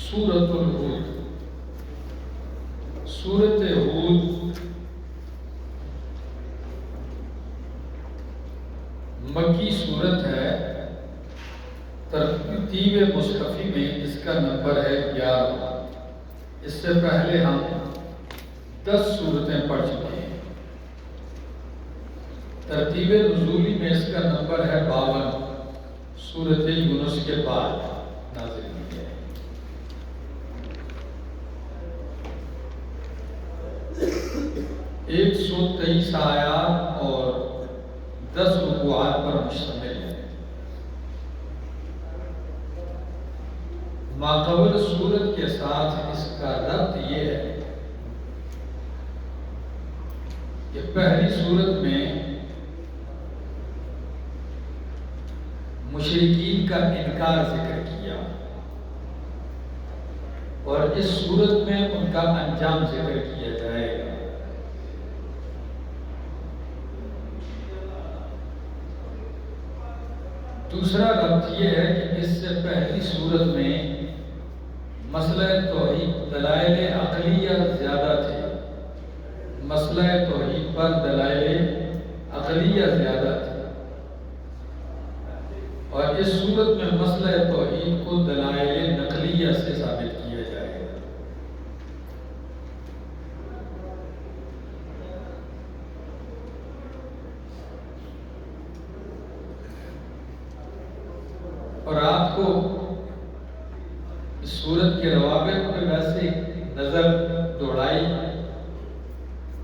سورۃ الہود. سورۃ ہود مکی سورت ہے. ترتیب مصحفی میں اس کا نمبر ہے 11. اس سے پہلے ہم 10 سورتیں پڑھ چکے ہیں. ترتیب نزولی میں اس کا نمبر ہے 52. سورۃ یونس کے بعد نازل ہوئی ہے. ایک 123 آیات اور 10 رکوعات پر مشتمل ہے. ماقبل سورت کے ساتھ اس کا ربط یہ ہے کہ پہلی سورت میں مشرکین کا انکار ذکر کیا اور اس سورت میں ان کا انجام ذکر کیا جائے گا. دوسرا ربط یہ ہے کہ اس سے پہلی سورت میں مسئلہ توحید دلائل عقلیہ زیادہ تھے. مسئلہ توحید پر دلائل عقلیہ زیادہ تھے اور اس صورت میں مسئلہ توحید کو دلائل نقلیہ سے ثابت کیا جائے گا. اور آپ کو اس صورت کے روابط پہ ویسے نظر دوڑائی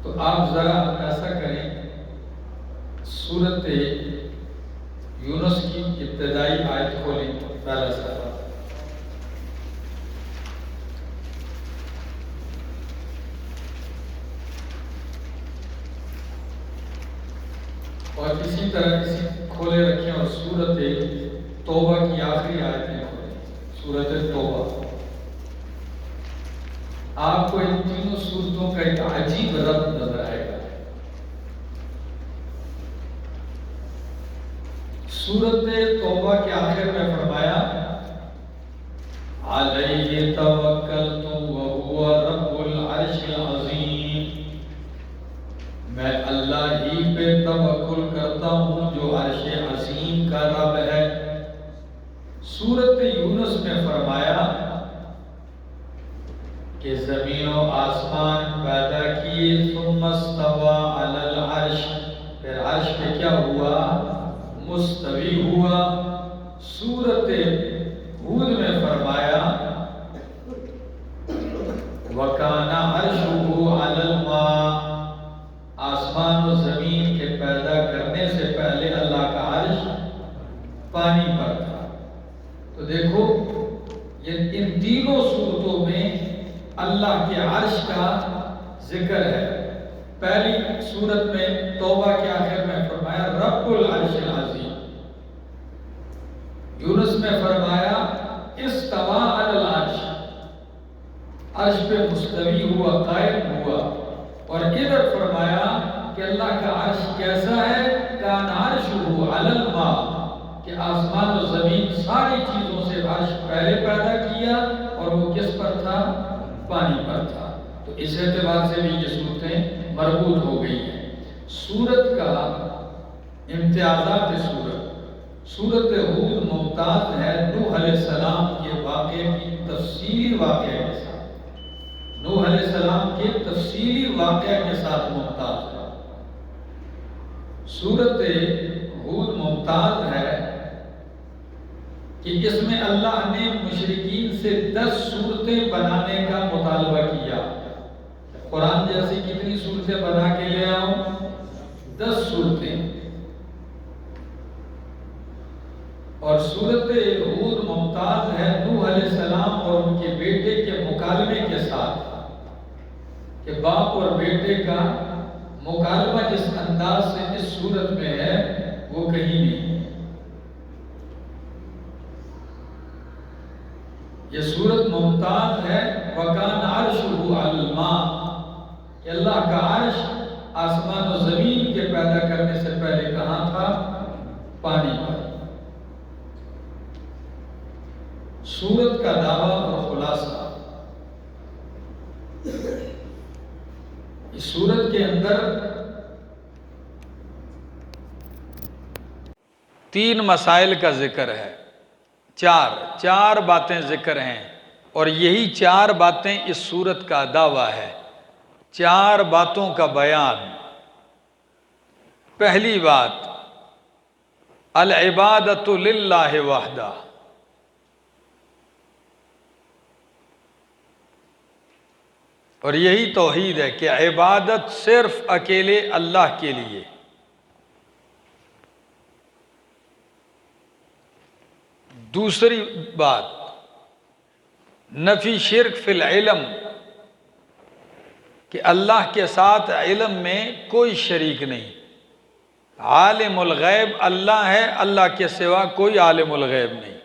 تو آپ ذرا ایسا کریں، سورت یونس کی ابتدائی آیت کھولیں، پہلا صفحہ. اور اسی طرح اسی کھولے رکھیں اور سورت توبہ کی آخری آیتیں کھولیں. سورت توبہ. آپ کو ان تینوں سورتوں کا ایک عجیب ربط نظر آئے گا. سورت توبہ کے آخر میں فرمایا علیہ توکلت وہو رب العرش العظیم، میں اللہ ہی پہ توکل کرتا ہوں جو عرش عظیم کا رب ہے. سورت یونس میں فرمایا کہ زمین و آسمان پیدا کیے ثم استوى علی العرش، پھر عرش پہ کیا ہوا؟ مستوی ہوا. سورت ہود میں فرمایا وَكَانَ عَرْشُهُ عَلَى الْمَاءِ، آسمان و زمین کے پیدا کرنے سے پہلے اللہ کا عرش پانی پر تھا. تو دیکھو یہ ان تینوں صورتوں میں اللہ کے عرش کا ذکر ہے. پہلی صورت میں توبہ کے آخر میں فرمایا رب العرش العظیم. یونس میں فرمایا استوى علی العرش، عرش پہ مستوی ہوا، قائم ہوا. اور ادھر فرمایا کہ اللہ کا عرش کیسا ہے؟ کان عرشہ علی الماء، کہ آسمان و زمین ساری چیزوں سے عرش پہلے پیدا کیا اور وہ کس پر تھا؟ پانی پر تھا. تو اس اعتبار سے بھی یہ صورتیں مربوط ہو گئی ہیں. سورت کا امتیازات سورت ہود ممتاز ہے نوح علیہ السلام کے واقعے کی تفصیلی واقعے کے ساتھ. نوح علیہ السلام کے تفصیلی واقعے کے ساتھ ممتاز ہے. سورت ہود ممتاز ہے کہ اس میں اللہ نے مشرکین سے 10 صورتیں بنانے کا مطالبہ کیا. قرآن جیسی کتنی صورتیں بنا کے لے آؤں؟ 10 صورتیں. اور سورت ہود ممتاز ہے نوح علیہ السلام اور ان کے بیٹے کے مکالمے کے ساتھ، کہ باپ اور بیٹے کا مکالمہ جس انداز سے اس سورت میں ہے وہ کہیں نہیں. یہ سورت ممتاز ہے وَكَانَ عَرْشُهُ عَلَى الْمَاءِ، کہ اللہ کا عرش آسمان و زمین کے پیدا کرنے سے پہلے کہاں تھا؟ پانی پر. سورت کا دعویٰ اور خلاصہ۔ اس سورت کے اندر 3 مسائل کا ذکر ہے، چار باتیں ذکر ہیں، اور یہی 4 باتیں اس سورت کا دعویٰ ہے، 4 باتوں کا بیان۔ پہلی بات، العبادۃ للہ وحدہ، اور یہی توحید ہے کہ عبادت صرف اکیلے اللہ کے لیے۔ دوسری بات، نفی شرک فی العلم، کہ اللہ کے ساتھ علم میں کوئی شریک نہیں، عالم الغیب اللہ ہے، اللہ کے سوا کوئی عالم الغیب نہیں۔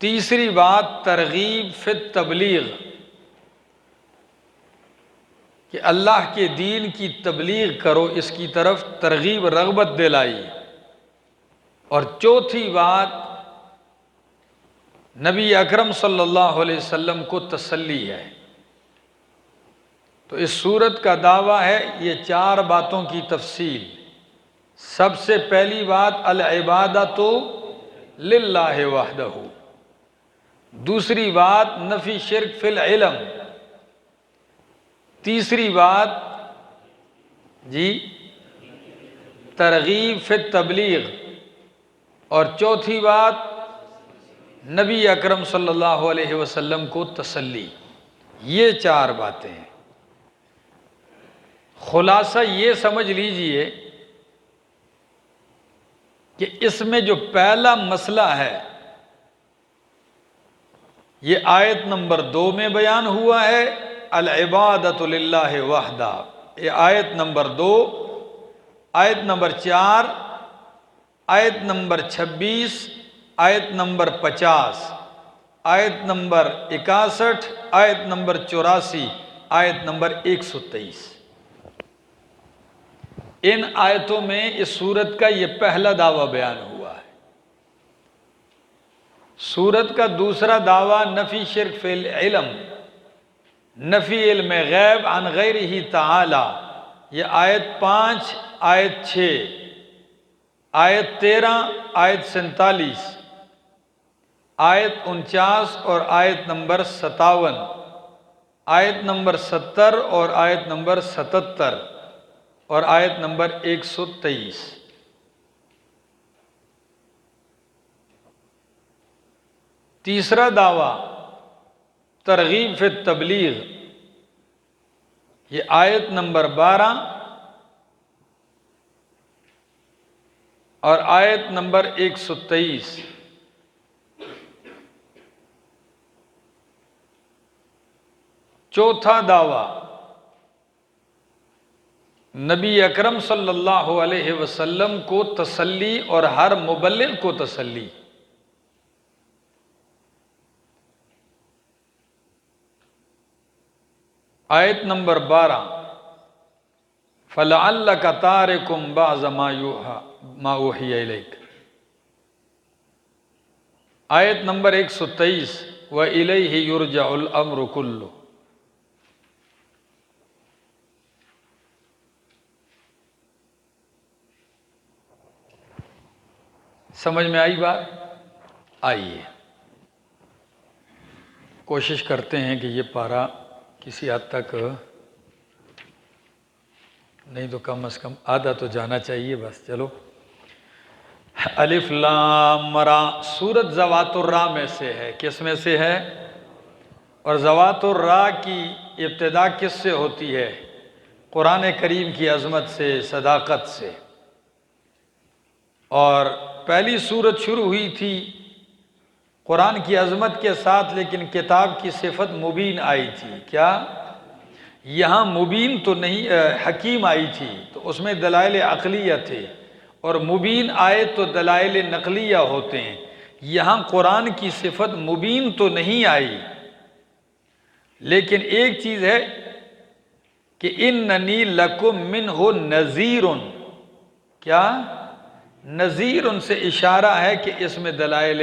تیسری بات، ترغیب فی التبلیغ، کہ اللہ کے دین کی تبلیغ کرو، اس کی طرف ترغیب رغبت دلائی۔ اور چوتھی بات، نبی اکرم صلی اللہ علیہ وسلم کو تسلی ہے۔ تو اس سورت کا دعویٰ ہے یہ 4 باتوں کی تفصیل۔ سب سے پہلی بات، العبادۃ للہ وحدہ۔ دوسری بات، نفی شرک فی العلم۔ تیسری بات ترغیب فی التبلیغ۔ اور چوتھی بات، نبی اکرم صلی اللہ علیہ وسلم کو تسلی۔ یہ 4 باتیں ہیں۔ خلاصہ یہ سمجھ لیجئے کہ اس میں جو پہلا مسئلہ ہے یہ آیت نمبر 2 میں بیان ہوا ہے، العبادۃ للہ وحدہ۔ یہ آیت نمبر 2، آیت نمبر 4، آیت نمبر 26، آیت نمبر 50، آیت نمبر 61، آیت نمبر 84، آیت نمبر 123۔ ان آیتوں میں اس سورت کا یہ پہلا دعویٰ بیان ہوا ہے۔ سورت کا دوسرا دعویٰ، نفی شرک فی العلم، نفی علم غیب عن غیرہ تعالی۔ یہ آیت 5، آیت 6، آیت 13، آیت 47، آیت 49 اور آیت نمبر 57، آیت نمبر 70 اور آیت نمبر 77 اور آیت نمبر 123۔ تیسرا دعویٰ، ترغیب فی التبلیغ، یہ آیت نمبر 12 اور آیت نمبر 123۔ چوتھا دعویٰ، نبی اکرم صلی اللہ علیہ وسلم کو تسلی اور ہر مبلغ کو تسلی۔ آیت نمبر 12، فَلَعَلَّكَ تَارِكٌ بَعْضَ مَا أُوحِيَ إِلَيْكَ۔ آیت نمبر 123، وَإِلَيْهِ يُرْجَعُ الْأَمْرُ كُلُّهُ۔ سمجھ میں آئی بات؟ آئیے کوشش کرتے ہیں کہ یہ پارہ کسی حد تک، نہیں تو کم از کم آدھا تو جانا چاہیے بس۔ چلو، الف لام را، سورت ذوات الرا میں سے ہے۔ کس میں سے ہے؟ اور ذوات الرا کی ابتدا کس سے ہوتی ہے؟ قرآن کریم کی عظمت سے، صداقت سے۔ اور پہلی سورت شروع ہوئی تھی قرآن کی عظمت کے ساتھ، لیکن کتاب کی صفت مبین آئی تھی۔ کیا؟ یہاں مبین تو نہیں، حکیم آئی تھی، تو اس میں دلائل عقلیہ تھے، اور مبین آئے تو دلائل نقلیہ ہوتے ہیں۔ یہاں قرآن کی صفت مبین تو نہیں آئی، لیکن ایک چیز ہے کہ اننی لکم منہ نذیر۔ کیا؟ نذیر سے اشارہ ہے کہ اس میں دلائل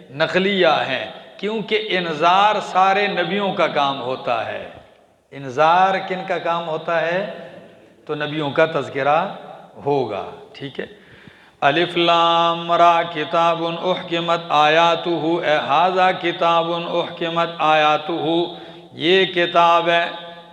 نقلیہ ہیں، کیونکہ انذار سارے نبیوں کا کام ہوتا ہے۔ انذار کن کا کام ہوتا ہے؟ تو نبیوں کا تذکرہ ہوگا، ٹھیک ہے۔ الف لام را کتاب احکمت آیاتہ اے ھذا کتاب احکمت آیاتہ، یہ کتاب ہے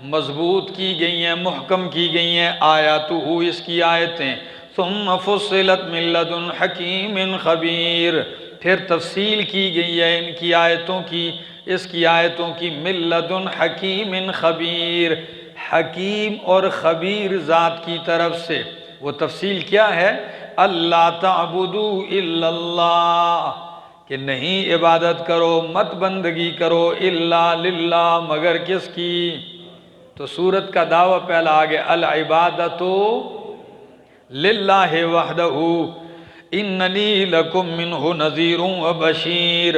مضبوط کی گئی ہیں، محکم کی گئی ہیں، آیاتہ اس کی آیتیں، ثم فصلت من لدن حکیم خبیر، پھر تفصیل کی گئی ہے ان کی آیتوں کی، اس کی آیتوں کی، من لدن حکیم خبیر، حکیم اور خبیر ذات کی طرف سے۔ وہ تفصیل کیا ہے؟ اللہ تعبدوا الا اللہ، کہ نہیں عبادت کرو، مت بندگی کرو، الا للہ، مگر کس کی؟ تو سورت کا دعویٰ پہلا آگے، العبادۃ للہ وحدہ اننی لکم منہ نذیر و بشیر،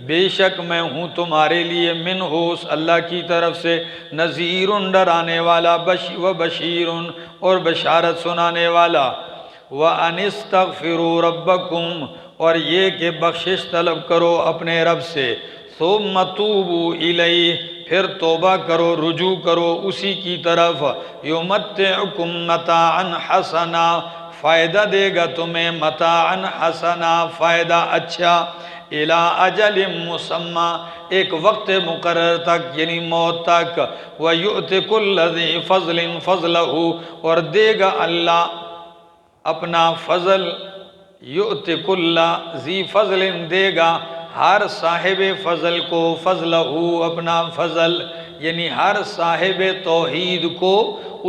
بے شک میں ہوں تمہارے لیے منہ اس اللہ کی طرف سے، نذیر ڈرانے والا، و بشیر اور بشارت سنانے والا، وَأَنِ اسْتَغْفِرُوا رَبَّكُمْ اور یہ کہ بخشش طلب کرو اپنے رب سے، ثُمَّ تُوبُوا إِلَيْهِ پھر توبہ کرو، رجوع کرو اسی کی طرف، يُمَتِّعُكُمْ مَتَاعًا حَسَنًا فائدہ دے گا تمہیں، متاعًا حسنا فائدہ اچھا، الی اجل مسمى ایک وقت مقرر تک یعنی موت تک، وَيُؤْتِ كُلَّ ذِي فَضْلٍ فَضْلَهُ اور دے گا اللہ اپنا فضل، یؤت کل ذی فضل دے گا ہر صاحب فضل کو، فضلہ اپنا فضل، یعنی ہر صاحب توحید کو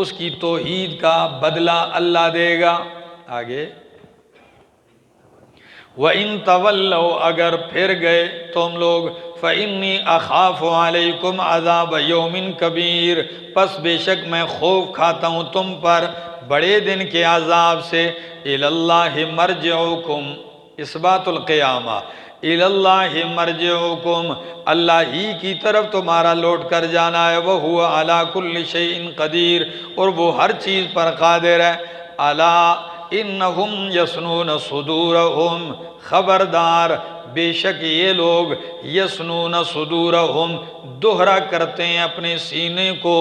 اس کی توحید کا بدلہ اللہ دے گا۔ آگے وَإِن تَوَلَّوْا اگر پھر گئے تم لوگ، فَإِنِّي أَخَافُ عَلَيْكُمْ عَذَابَ يَوْمٍ كَبِيرٍ پس بے شک میں خوف کھاتا ہوں تم پر بڑے دن کے عذاب سے، إِلَى اللَّهِ مَرْجِعُكُمْ اثبات القیامہ، إِلَى اللَّهِ مَرْجِعُكُمْ اللہ ہی کی طرف تمہارا لوٹ کر جانا ہے، وَهُوَ عَلَى كُلِّ شَيْءٍ قَدِيرٌ اور وہ ہر چیز پر قادر ہے، أَلَا إِنَّهُمْ يَسْنُونَ صُدُورَهُمْ خبردار بے شک یہ لوگ، یسنون صدورہم دہرا کرتے ہیں اپنے سینے کو،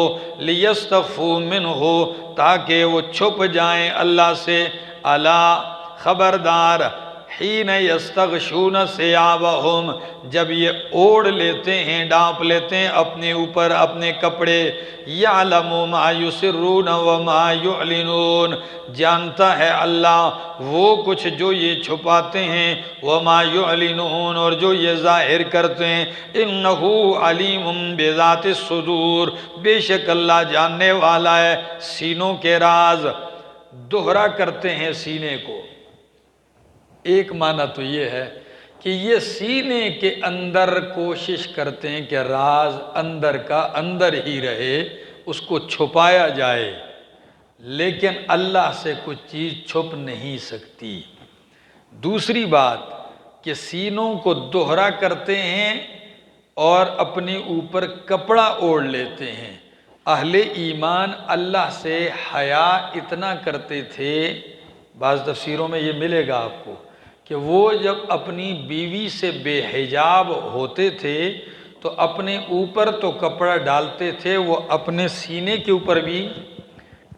لیستخفوا منہ تاکہ وہ چھپ جائیں اللہ سے، الا خبردار، حین یستغشون ثیابہم جب یہ اوڑھ لیتے ہیں، ڈانپ لیتے ہیں اپنے اوپر اپنے کپڑے، یعلم ما یسرون وما یعلنون جانتا ہے اللہ وہ کچھ جو یہ چھپاتے ہیں، وما یعلنون اور جو یہ ظاہر کرتے ہیں، انہو علیم بذات الصدور بے شک اللہ جاننے والا ہے سینوں کے راز۔ دہرا کرتے ہیں سینے کو، ایک معنی تو یہ ہے کہ یہ سینے کے اندر کوشش کرتے ہیں کہ راز اندر کا اندر ہی رہے، اس کو چھپایا جائے، لیکن اللہ سے کچھ چیز چھپ نہیں سکتی۔ دوسری بات کہ سینوں کو دہرا کرتے ہیں اور اپنے اوپر کپڑا اوڑھ لیتے ہیں۔ اہل ایمان اللہ سے حیا اتنا کرتے تھے، بعض تفسیروں میں یہ ملے گا آپ کو، کہ وہ جب اپنی بیوی سے بے حجاب ہوتے تھے تو اپنے اوپر تو کپڑا ڈالتے تھے، وہ اپنے سینے کے اوپر بھی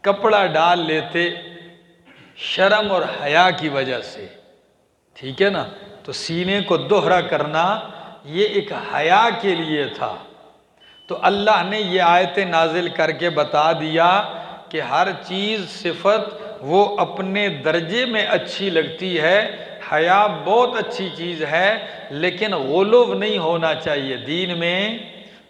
کپڑا ڈال لیتے شرم اور حیا کی وجہ سے، ٹھیک ہے نا؟ تو سینے کو دہرا کرنا یہ ایک حیا کے لیے تھا۔ تو اللہ نے یہ آیتیں نازل کر کے بتا دیا کہ ہر چیز صفت وہ اپنے درجے میں اچھی لگتی ہے، حیا بہت اچھی چیز ہے، لیکن غلو نہیں ہونا چاہیے، دین میں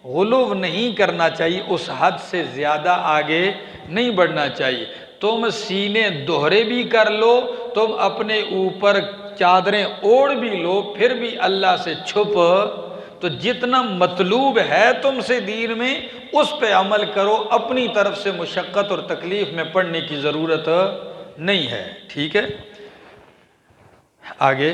غلو نہیں کرنا چاہیے، اس حد سے زیادہ آگے نہیں بڑھنا چاہیے۔ تم سینے دہرے بھی کر لو، تم اپنے اوپر چادریں اوڑھ بھی لو، پھر بھی اللہ سے چھپ، تو جتنا مطلوب ہے تم سے دین میں اس پہ عمل کرو، اپنی طرف سے مشقت اور تکلیف میں پڑنے کی ضرورت نہیں ہے، ٹھیک ہے؟ آگے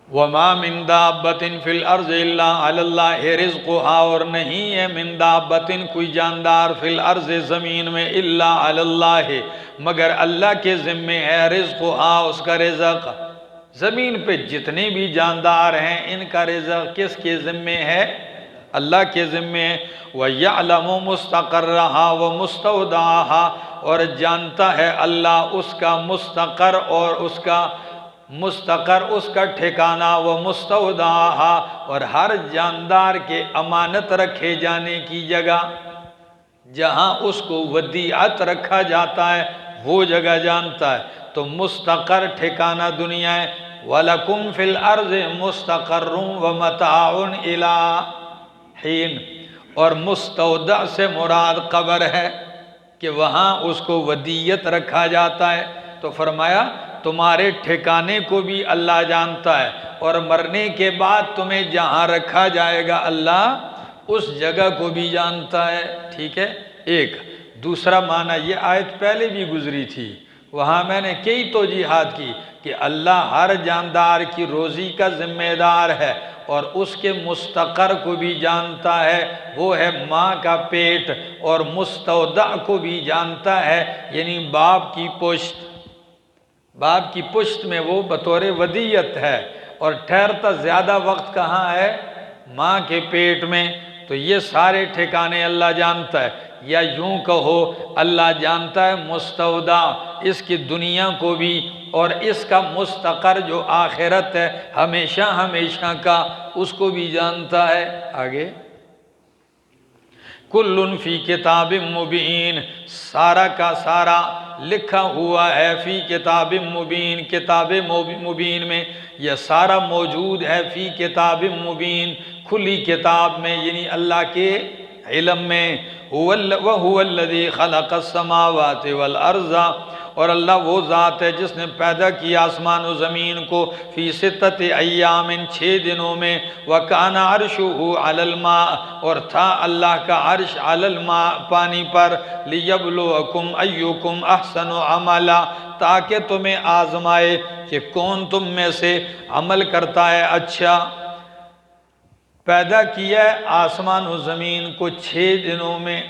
وَمَا مِن دَابَّةٍ فِي الْأَرْضِ إِلَّا عَلَى اللَّهِ رِزْقُهَا اور نہیں ہے من دابتن کوئی جاندار فی الارض زمین میں الا علی اللہ مگر اللہ کے ذمے ہے رزقها اس کا رزق، زمین پہ جتنے بھی جاندار ہیں ان کا رزق کس کے ذمے ہے؟ اللہ کے ذمے ہے۔ وَيَعْلَمُ مُسْتَقَرَّهَا وَمُسْتَوْدَعَهَا، اور جانتا ہے اللہ اس کا مستقر اور اس کا ٹھکانہ، وَمُسْتَوْدَعَهَا، اور ہر جاندار کے امانت رکھے جانے کی جگہ، جہاں اس کو ودیعت رکھا جاتا ہے وہ جگہ جانتا ہے۔ تو مستقر ٹھکانہ دنیا ہے۔ وَلَكُمْ فِي الْأَرْضِ مُسْتَقَرٌّ وَمَتَاعٌ إِلَىٰ حِينٍ، اور مستودع سے مراد قبر ہے کہ وہاں اس کو ودیعت رکھا جاتا ہے۔ تو فرمایا تمہارے ٹھکانے کو بھی اللہ جانتا ہے، اور مرنے کے بعد تمہیں جہاں رکھا جائے گا اللہ اس جگہ کو بھی جانتا ہے۔ ٹھیک ہے، ایک دوسرا معنی یہ آیت پہلے بھی گزری تھی، وہاں میں نے کئی توجیحات کی کہ اللہ ہر جاندار کی روزی کا ذمہ دار ہے اور اس کے مستقر کو بھی جانتا ہے، وہ ہے ماں کا پیٹ، اور مستودع کو بھی جانتا ہے، یعنی باپ کی پشت۔ باپ کی پشت میں وہ بطور ودیعت ہے، اور ٹھہرتا زیادہ وقت کہاں ہے؟ ماں کے پیٹ میں۔ تو یہ سارے ٹھکانے اللہ جانتا ہے، یا یوں کہو اللہ جانتا ہے مستودع، اس کی دنیا کو بھی، اور اس کا مستقر جو آخرت ہے ہمیشہ ہمیشہ کا، اس کو بھی جانتا ہے۔ آگے کل فی کتاب مبین، سارا کا سارا لکھا ہوا ہے فی کتاب مبین، کتاب مبین میں، یہ سارا موجود ہے فی کتاب مبین، کھلی کتاب میں، یعنی اللہ کے علم میں۔ وَهُوَ الَّذِي خَلَقَ السَّمَاوَاتِ وَالْأَرْضَ، اور اللہ وہ ذات ہے جس نے پیدا کیا آسمان و زمین کو، فی ستۃ ایام، 6 دنوں میں، وَكَانَ عَرْشُهُ عَلَى الْمَاءِ، اور تھا اللہ کا عرش علی الماء، پانی پر، لِيَبْلُوَكُمْ أَيُّكُمْ أَحْسَنُ عَمَلًا، تاکہ تمہیں آزمائے کہ کون تم میں سے عمل کرتا ہے اچھا۔ پیدا کیا ہے آسمان و زمین کو 6 دنوں میں،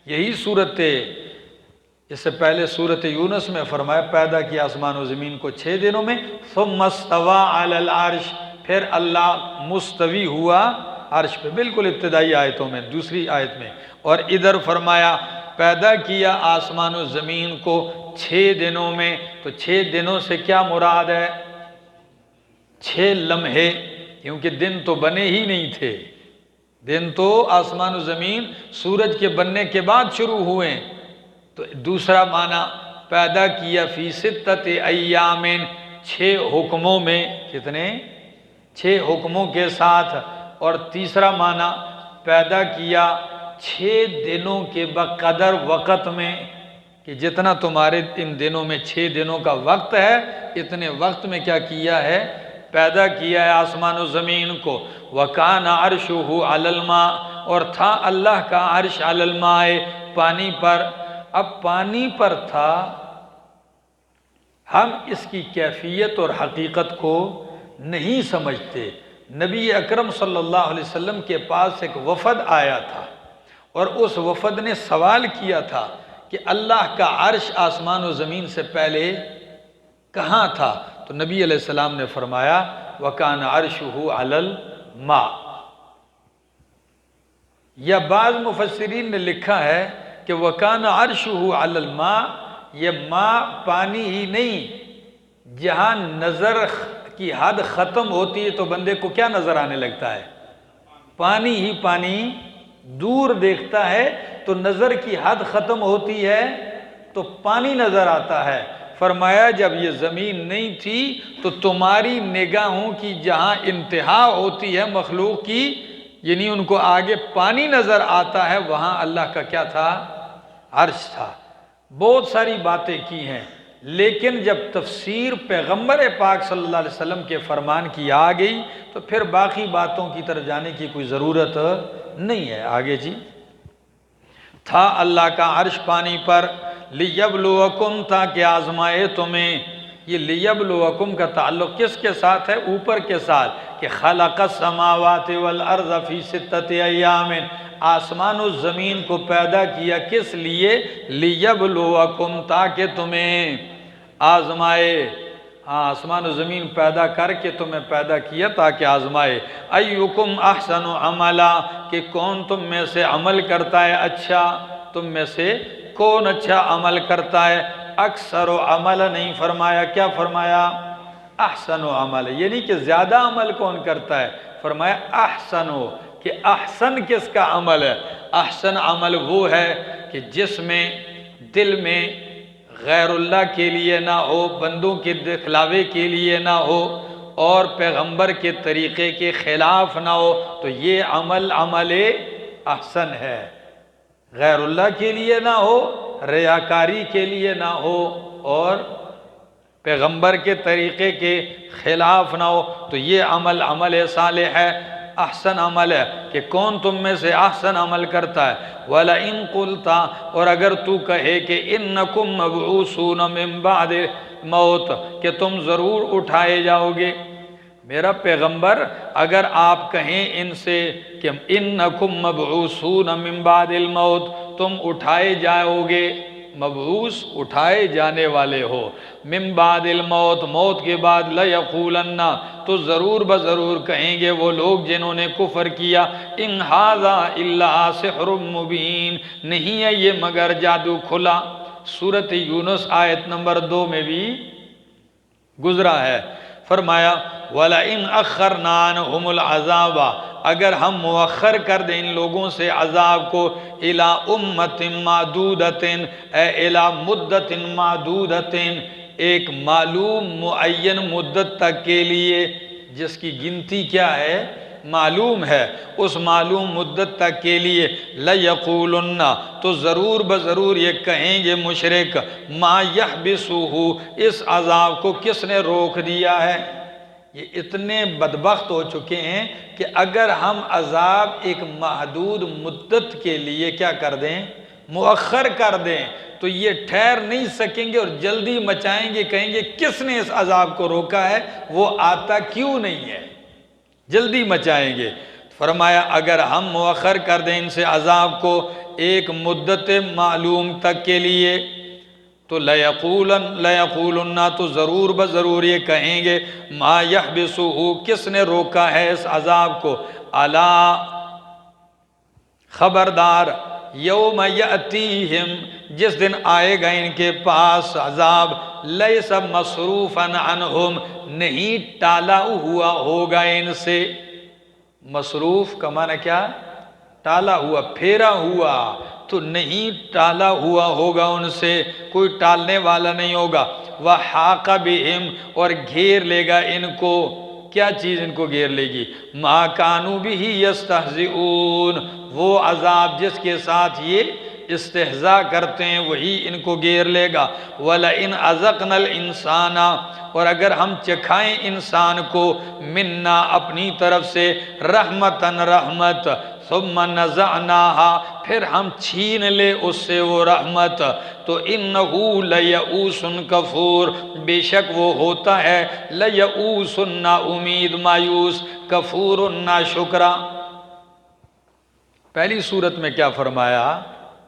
یہی صورت ہے، اس سے پہلے صورت یونس میں فرمایا پیدا کیا آسمان و زمین کو 6 دنوں میں، ثم استوى علی العرش، پھر اللہ مستوی ہوا عرش پہ، بالکل ابتدائی آیتوں میں، دوسری آیت میں۔ اور ادھر فرمایا پیدا کیا آسمان و زمین کو 6 دنوں میں، تو 6 دنوں سے کیا مراد ہے؟ 6 لمحے، کیونکہ دن تو بنے ہی نہیں تھے، دن تو آسمان و زمین سورج کے بننے کے بعد شروع ہوئے۔ تو دوسرا معنی پیدا کیا فی ستۃ ایام، 6 حکموں میں، کتنے؟ 6 حکموں کے ساتھ۔ اور تیسرا معنی پیدا کیا 6 دنوں کے بقدر وقت میں، کہ جتنا تمہارے ان دنوں میں 6 دنوں کا وقت ہے، اتنے وقت میں کیا کیا ہے؟ پیدا کیا ہے آسمان و زمین کو۔ وَكَانَ عَرْشُهُ عَلَى الْمَاءِ، اور تھا اللہ کا عرش علی الماء، پانی پر۔ اب پانی پر تھا، ہم اس کی کیفیت اور حقیقت کو نہیں سمجھتے۔ نبی اکرم صلی اللہ علیہ وسلم کے پاس ایک وفد آیا تھا، اور اس وفد نے سوال کیا تھا کہ اللہ کا عرش آسمان و زمین سے پہلے کہاں تھا؟ تو نبی علیہ السلام نے فرمایا وَكَانَ عَرْشُهُ عَلَى الْمَاءِ۔ یا بعض مفسرین نے لکھا ہے کہ وَكَانَ عَرْشُهُ عَلَى الْمَاءِ، یہ ماء پانی ہی نہیں، جہاں نظر کی حد ختم ہوتی ہے تو بندے کو کیا نظر آنے لگتا ہے؟ پانی ہی پانی۔ دور دیکھتا ہے تو نظر کی حد ختم ہوتی ہے تو پانی نظر آتا ہے۔ فرمایا جب یہ زمین نہیں تھی تو تمہاری نگاہوں کی جہاں انتہا ہوتی ہے مخلوق کی، یعنی ان کو آگے پانی نظر آتا ہے، وہاں اللہ کا کیا تھا؟ عرش تھا۔ بہت ساری باتیں کی ہیں، لیکن جب تفسیر پیغمبر پاک صلی اللہ علیہ وسلم کے فرمان کی آ گئی تو پھر باقی باتوں کی طرف جانے کی کوئی ضرورت نہیں ہے۔ آگے جی، تھا اللہ کا عرش پانی پر، لیبلوکم، تاکہ آزمائے تمہیں۔ یہ لیبلوکم کا تعلق کس کے ساتھ ہے؟ اوپر کے ساتھ، کہ خلق السماوات والارض فی ستۃ ایام، آسمان و زمین کو پیدا کیا کس لیے؟ لیبلوکم، تاکہ تمہیں آزمائے۔ ہاں آسمان و زمین پیدا کر کے تمہیں پیدا کیا تاکہ آزمائے۔ ایکم احسن عملا، کہ کون تم میں سے عمل کرتا ہے اچھا، تم میں سے کون اچھا عمل کرتا ہے۔ اکثر و عمل نہیں فرمایا، کیا فرمایا؟ احسن و عمل، یعنی کہ زیادہ عمل کون کرتا ہے، فرمایا احسن و، کہ احسن کس کا عمل ہے؟ احسن عمل وہ ہے کہ جس میں دل میں غیر اللہ کے لیے نہ ہو، بندوں کے دکھلاوے کے لیے نہ ہو، اور پیغمبر کے طریقے کے خلاف نہ ہو، تو یہ عمل عمل احسن ہے۔ غیر اللہ کے لیے نہ ہو، ریاکاری کے لیے نہ ہو، اور پیغمبر کے طریقے کے خلاف نہ ہو، تو یہ عمل عمل صالح ہے، احسن عمل ہے۔ کہ کون تم میں سے احسن عمل کرتا ہے۔ وَلَئِن قُلْتَ، اور اگر تو کہے کہ اِنَّكُمْ مَبْعُوثُونَ مِن بَعْدِ الْمَوْتِ، کہ تم ضرور اٹھائے جاؤ گے، میرا پیغمبر اگر آپ کہیں ان سے کہ اِنَّكُمْ مَبْعُوثُونَ مِن بَعْدِ الْمَوْتِ، تم اٹھائے جاؤ گے، مبعوث اٹھائے جانے والے ہو، من بعد الموت، موت کے بعد، لَيَقُولَنَّ، تو ضرور بضرور کہیں گے وہ لوگ جنہوں نے کفر کیا، ان ھذا الا سحر مبین، نہیں ہے یہ مگر جادو کھلا۔ سورۃ یونس آیت نمبر 2 میں بھی گزرا ہے۔ فرمایا وَلَئِنْ أَخَّرْنَا عَنْهُمُ الْعَذَابَ، اگر ہم مؤخر کر دیں ان لوگوں سے عذاب کو، إِلَىٰ أُمَّةٍ مَعْدُودَةٍ، اے إِلَىٰ مُدَّةٍ مَعْدُودَةٍ، ایک معلوم معین مدت تک کے لیے، جس کی گنتی کیا ہے، معلوم ہے، اس معلوم مدت تک کے لیے، لَيَقُولُنَّ، تو ضرور بضرور یہ کہیں گے مشرک، مَا يَحْبِسُهُ، اس عذاب کو کس نے روک دیا ہے۔ یہ اتنے بدبخت ہو چکے ہیں کہ اگر ہم عذاب ایک محدود مدت کے لیے کیا کر دیں، مؤخر کر دیں، تو یہ ٹھہر نہیں سکیں گے اور جلدی مچائیں گے، کہیں گے کس نے اس عذاب کو روکا ہے، وہ آتا کیوں نہیں ہے، جلدی مچائیں گے۔ فرمایا اگر ہم مؤخر کر دیں ان سے عذاب کو ایک مدت معلوم تک کے لیے، تو لَيَقُولُنَّ، تو ضرور بضرور یہ کہیں گے، مَا يَحْبِسُهُ، کس نے روکا ہے اس عذاب کو، الا، خبردار، یوم یأتیہم، جس دن آئے گا ان کے پاس عذاب، لیس مصروفا عنہم، نہیں ٹالا ہوا ہوگا ان سے۔ مصروف کا معنی کیا؟ ٹالا ہوا، پھیرا ہوا، تو نہیں ٹالا ہوا ہوگا ان سے، کوئی ٹالنے والا نہیں ہوگا۔ وَحَاقَ بِهِمْ، اور گھیر لے گا ان کو، کیا چیز ان کو گھیر لے گی، مَا كَانُوا بِهِ يَسْتَهْزِئُونَ، وہ عذاب جس کے ساتھ یہ استہزاء کرتے ہیں وہی ان کو گھیر لے گا۔ وَلَئِنْ أَذَقْنَا الْإِنسَانَ، اور اگر ہم چکھائیں انسان کو، منا، اپنی طرف سے، رحمتاً رحمت، ثم نزعناها، پھر ہم چھین لے اس سے وہ رحمت، تو انہو لیئوس کفور، بے شک وہ ہوتا ہے لیئوس، نا امید، مایوس، کفور، نا شکرا۔ پہلی صورت میں کیا فرمایا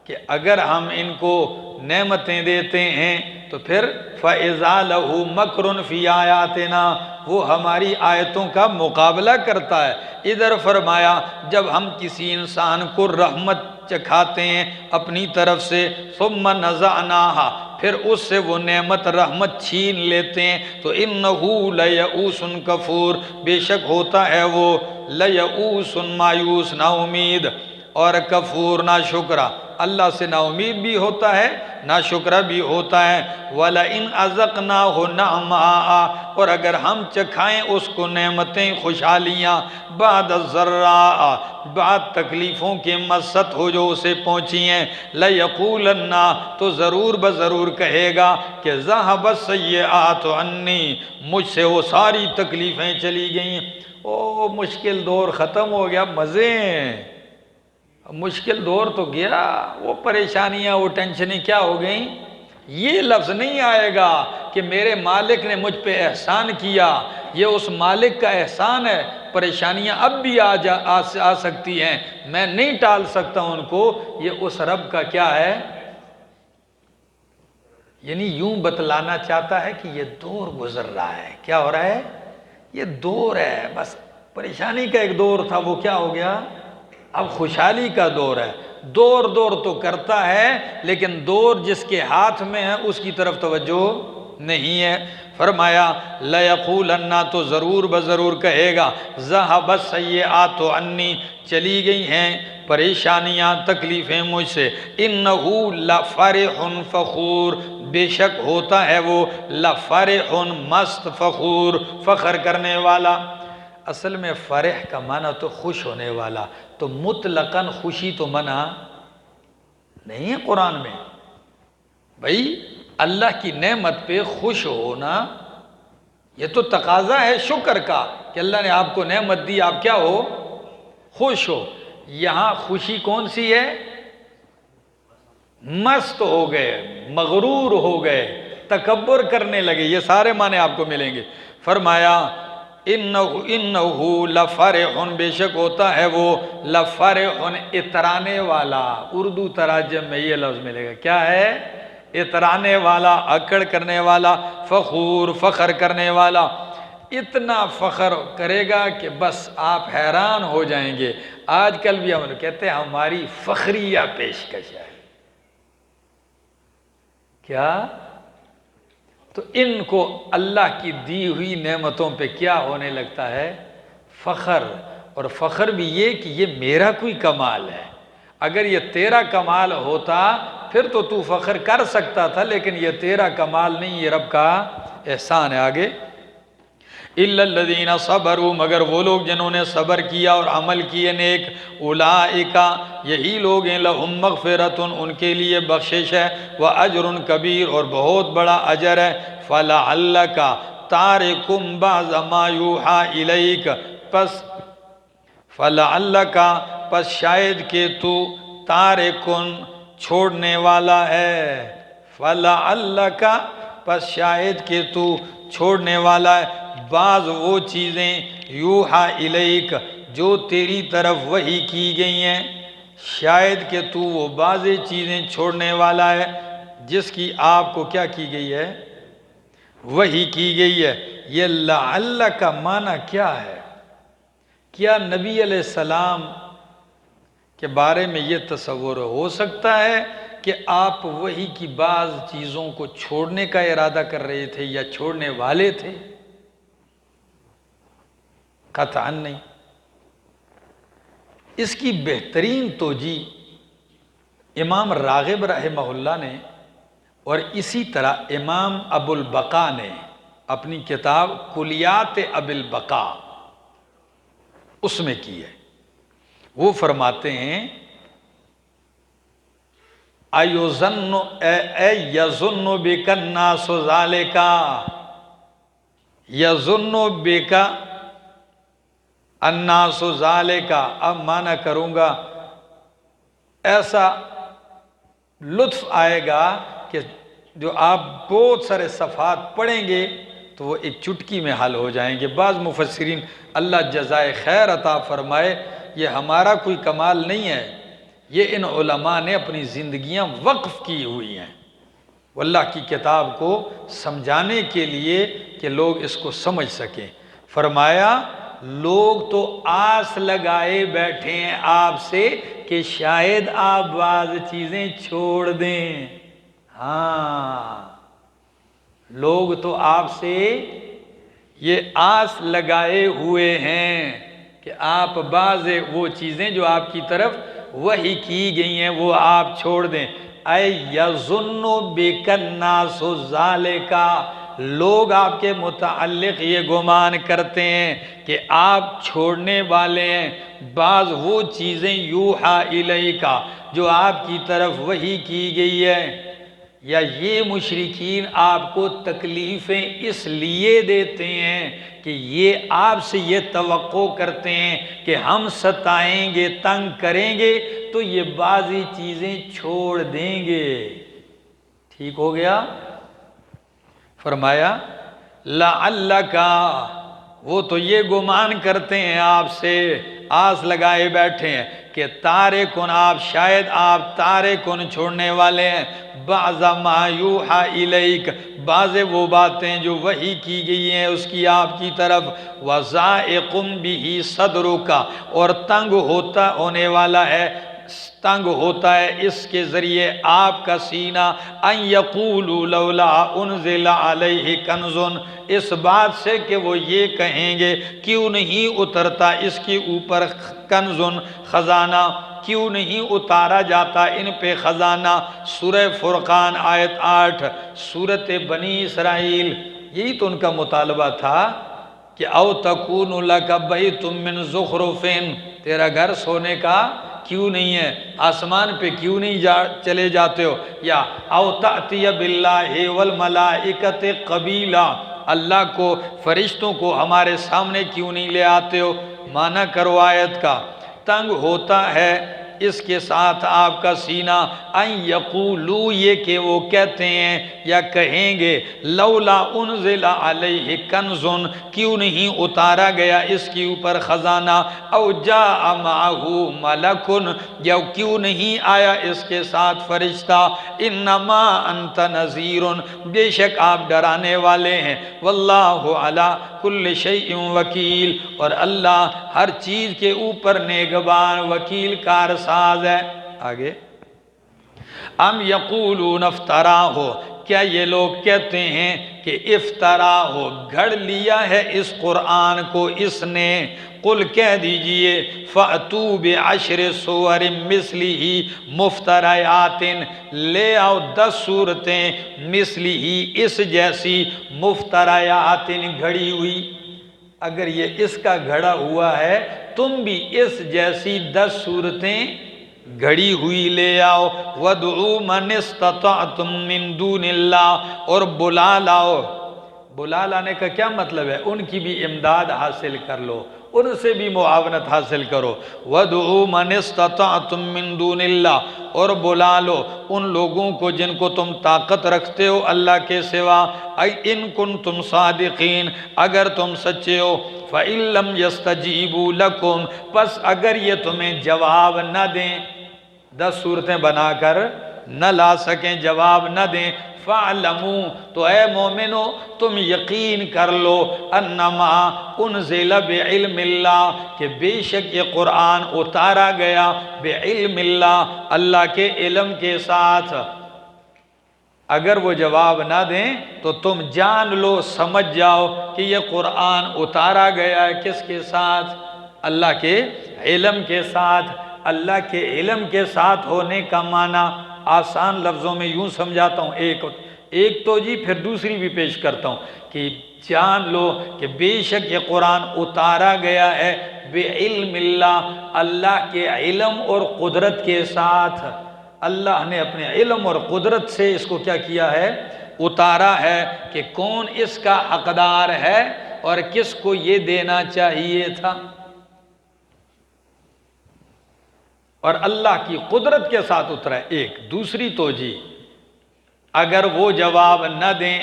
کہ اگر ہم ان کو نعمتیں دیتے ہیں تو پھر فَإِذَا لَهُ مَكْرٌ فِي آيَاتِنَا، وہ ہماری آیتوں کا مقابلہ کرتا ہے۔ ادھر فرمایا جب ہم کسی انسان کو رحمت چکھاتے ہیں اپنی طرف سے، ثُمَّ نَزَعْنَاهَا، پھر اس سے وہ نعمت رحمت چھین لیتے ہیں، تو اِنَّهُ لَيَئُوسٌ کفور، بے شک ہوتا ہے وہ لیئوس، مایوس، نا امید، اور کفور، نا شکرہ، اللہ سے نا امید بھی ہوتا ہے، نا شکرہ بھی ہوتا ہے۔ وَلَئِنْ أَذَقْنَاهُ نَعْمَاءَ، اور اگر ہم چکھائیں اس کو نعمتیں، خوشحالیاں، بعد الضراء، بعد تکلیفوں کے مست ہو جو اسے پہنچی ہیں، لَيَقُولَنَّ، تو ضرور بضرور کہے گا کہ ذَهَبَ السَّيِّئَاتُ عَنِّي، مجھ سے وہ ساری تکلیفیں چلی گئیں، او مشکل دور ختم ہو گیا، مزے ہیں، مشکل دور تو گیا، وہ پریشانیاں، وہ ٹینشنیں کیا ہو گئیں۔ یہ لفظ نہیں آئے گا کہ میرے مالک نے مجھ پہ احسان کیا، یہ اس مالک کا احسان ہے، پریشانیاں اب بھی آ سکتی ہیں، میں نہیں ٹال سکتا ان کو، یہ اس رب کا کیا ہے، یعنی یوں بتلانا چاہتا ہے کہ یہ دور گزر رہا ہے. کیا ہو رہا ہے؟ یہ دور ہے، بس پریشانی کا ایک دور تھا، وہ کیا ہو گیا؟ اب خوشحالی کا دور ہے. دور دور تو کرتا ہے لیکن دور جس کے ہاتھ میں ہے اس کی طرف توجہ نہیں ہے. فرمایا لَيَقُولَنَّ، تو ضرور بضرور کہے گا، ذَهَبَ السَّيِّئَاتُ عَنِّی، چلی گئی ہیں پریشانیاں تکلیفیں مجھ سے. إِنَّهُ لَفَرِحٌ فَخُورٌ، بے شک ہوتا ہے وہ لَفَرِحٌ، مست، فخور، فخر کرنے والا. اصل میں فرح کا معنی تو خوش ہونے والا، تو مطلقاً خوشی تو منع نہیں ہے قرآن میں. بھائی اللہ کی نعمت پہ خوش ہونا یہ تو تقاضا ہے شکر کا کہ اللہ نے آپ کو نعمت دی، آپ کیا ہو؟ خوش ہو. یہاں خوشی کون سی ہے؟ مست ہو گئے، مغرور ہو گئے، تکبر کرنے لگے، یہ سارے معنی آپ کو ملیں گے. فرمایا انہو لفرح، بے شک ہوتا ہے وہ لفرح، اترانے والا. اردو تراجم میں یہ لفظ ملے گا، کیا ہے؟ اترانے والا، اکڑ کرنے والا، فخور، فخر کرنے والا. اتنا فخر کرے گا کہ بس آپ حیران ہو جائیں گے. آج کل بھی ہم لوگ کہتے ہیں ہماری فخریہ پیشکش ہے. کیا؟ تو ان کو اللہ کی دی ہوئی نعمتوں پہ کیا ہونے لگتا ہے؟ فخر. اور فخر بھی یہ کہ یہ میرا کوئی کمال ہے. اگر یہ تیرا کمال ہوتا پھر تو فخر کر سکتا تھا، لیکن یہ تیرا کمال نہیں، یہ رب کا احسان ہے. آگے إِلَّا الَّذِينَ صَبَرُوا، مگر وہ لوگ جنہوں نے صبر کیا اور عمل کیے نیک. أُولَئِكَ، یہی لوگ ہیں، لَهُم مَغْفِرَةٌ، ان کے لیے بخشش ہے، وَأَجْرٌ كَبِيرٌ، اور بہت بڑا اجر ہے. فَلَعَلَّكَ تَارِكٌ بَعْضَ مَا يُوحَىٰ إِلَيْكَ، پس فَلَعَلَّكَ، پس شاید کہ تو تارکن، چھوڑنے والا ہے. فَلَعَلَّكَ، پس شاید کہ تو چھوڑنے والا ہے. بعض وہ چیزیں یوحا الیک، جو تیری طرف وحی کی گئی ہیں، شاید کہ تو وہ بعض چیزیں چھوڑنے والا ہے جس کی آپ کو کیا کی گئی ہے؟ وحی کی گئی ہے. یہ لعل کا معنی کیا ہے؟ کیا نبی علیہ السلام کے بارے میں یہ تصور ہو سکتا ہے کہ آپ وحی کی بعض چیزوں کو چھوڑنے کا ارادہ کر رہے تھے یا چھوڑنے والے تھے؟ قطعاً نہیں. اس کی بہترین توجیہ امام راغب رحمہ اللہ نے، اور اسی طرح امام ابو البقا نے اپنی کتاب کلیات ابو البقا اس میں کی ہے. وہ فرماتے ہیں یظن بک الناس ذالک، یظن بک الناس ذالک. اب معنی کروں گا، ایسا لطف آئے گا کہ جو آپ بہت سارے صفحات پڑھیں گے تو وہ ایک چٹکی میں حل ہو جائیں گے. بعض مفسرین، اللہ جزائے خیر عطا فرمائے، یہ ہمارا کوئی کمال نہیں ہے، یہ ان علماء نے اپنی زندگیاں وقف کی ہوئی ہیں اللہ کی کتاب کو سمجھانے کے لیے کہ لوگ اس کو سمجھ سکیں. فرمایا لوگ تو آس لگائے بیٹھے ہیں آپ سے کہ شاید آپ بعض چیزیں چھوڑ دیں. ہاں، لوگ تو آپ سے یہ آس لگائے ہوئے ہیں کہ آپ بعض وہ چیزیں جو آپ کی طرف وحی کی گئی ہیں وہ آپ چھوڑ دیں. اے یظن بک الناس ذالک، لوگ آپ کے متعلق یہ گمان کرتے ہیں کہ آپ چھوڑنے والے ہیں بعض وہ چیزیں یوحا الیک، جو آپ کی طرف وحی کی گئی ہے. یا یہ مشرکین آپ کو تکلیفیں اس لیے دیتے ہیں کہ یہ آپ سے یہ توقع کرتے ہیں کہ ہم ستائیں گے، تنگ کریں گے تو یہ بعضی چیزیں چھوڑ دیں گے. ٹھیک ہو گیا؟ فرمایا لعلک، وہ تو یہ گمان کرتے ہیں آپ سے آس لگائے بیٹھے ہیں کہ تارے کن آپ، شاید آپ تارے کن چھوڑنے والے ہیں بعض ما یوحا الیک، بعض وہ باتیں جو وحی کی گئی ہیں اس کی آپ کی طرف، وَزَائِقٌ بِهِ صَدْرُكَ، اور تنگ ہونے والا ہے، تنگ ہوتا ہے اس کے ذریعے آپ کا سینہ، ان یقولوا لولا انزل علیہ کنز، اس بات سے کہ وہ یہ کہیں گے کیوں نہیں اترتا اس کے اوپر کنز، خزانہ، کیوں نہیں اتارا جاتا ان پہ خزانہ۔ سورہ فرقان آیت 8، سورۃ بنی اسرائیل، یہی تو ان کا مطالبہ تھا کہ او تکون لک بیت من زخرف، تیرا گھر سونے کا کیوں نہیں ہے، آسمان پہ کیوں نہیں چلے جاتے ہو، یا او تأتی باللہ والملائکۃ قبیلا، اللہ کو، فرشتوں کو ہمارے سامنے کیوں نہیں لے آتے ہو۔ معنی کرو آیت کا، تنگ ہوتا ہے اس کے ساتھ آپ کا سینہ، ان یقولو، یہ کہ وہ کہتے ہیں یا کہیں گے، لولا انزل علیہ کنز، کیوں نہیں اتارا گیا اس کے اوپر خزانہ، او جاء معہ ملک، یا کیوں نہیں آیا اس کے ساتھ فرشتہ، انما انت نذیر، بے شک آپ ڈرانے والے ہیں، واللہ علی کل شیء وکیل، اور اللہ ہر چیز کے اوپر نگہبان، وکیل، کارساز ہے۔ آگے، ام یقولون افتراہ، کیا یہ لوگ کہتے ہیں کہ افطرا ہو، گھڑ لیا ہے اس قرآن کو اس نے، قل کہہ دیجئے فَأْتُوا بِعَشْرِ سُوَرٍ مِثْلِهِ مُفْتَرَيَاتٍ، لے آؤ 10 صورتیں مثلِهِ، اس جیسی، مفتریاتٍ، گھڑی ہوئی، اگر یہ اس کا گھڑا ہوا ہے تم بھی اس جیسی 10 صورتیں گھڑی ہوئی لے آؤ، وَادْعُوا مَنِ اسْتَطَعْتُم مِّن دُونِ اللَّهِ، اور بلا لاؤ، بلا لانے کا کیا مطلب ہے، ان کی بھی امداد حاصل کر لو، ان سے بھی معاونت حاصل کرو، وَادْعُوا مَنِ اسْتَطَعْتُم مِّن دُونِ اللَّهِ، اور بلا لو ان لوگوں کو جن کو تم طاقت رکھتے ہو اللہ کے سوا، اِن کنتم صادقین، اگر تم سچے ہو، فَإِن لَّمْ يَسْتَجِيبُوا لَكُمْ، پس اگر یہ تمہیں جواب نہ دیں، 10 صورتیں بنا کر نہ لا سکیں، جواب نہ دیں، فَاعْلَمُوا، تو اے مومنو تم یقین کر لو، انما انزل بعلم اللہ، کہ بے شک یہ قرآن اتارا گیا بعلم اللہ، اللہ کے علم کے ساتھ۔ اگر وہ جواب نہ دیں تو تم جان لو، سمجھ جاؤ کہ یہ قرآن اتارا گیا ہے کس کے ساتھ، اللہ کے علم کے ساتھ۔ اللہ کے علم کے ساتھ ہونے کا معنی آسان لفظوں میں یوں سمجھاتا ہوں، ایک تو جی پھر دوسری بھی پیش کرتا ہوں، کہ جان لو کہ بے شک یہ قرآن اتارا گیا ہے بعلم اللہ، اللہ کے علم اور قدرت کے ساتھ، اللہ نے اپنے علم اور قدرت سے اس کو کیا کیا ہے، اتارا ہے، کہ کون اس کا حقدار ہے اور کس کو یہ دینا چاہیے تھا، اور اللہ کی قدرت کے ساتھ اترا ہے۔ ایک دوسری توجیہ، اگر وہ جواب نہ دیں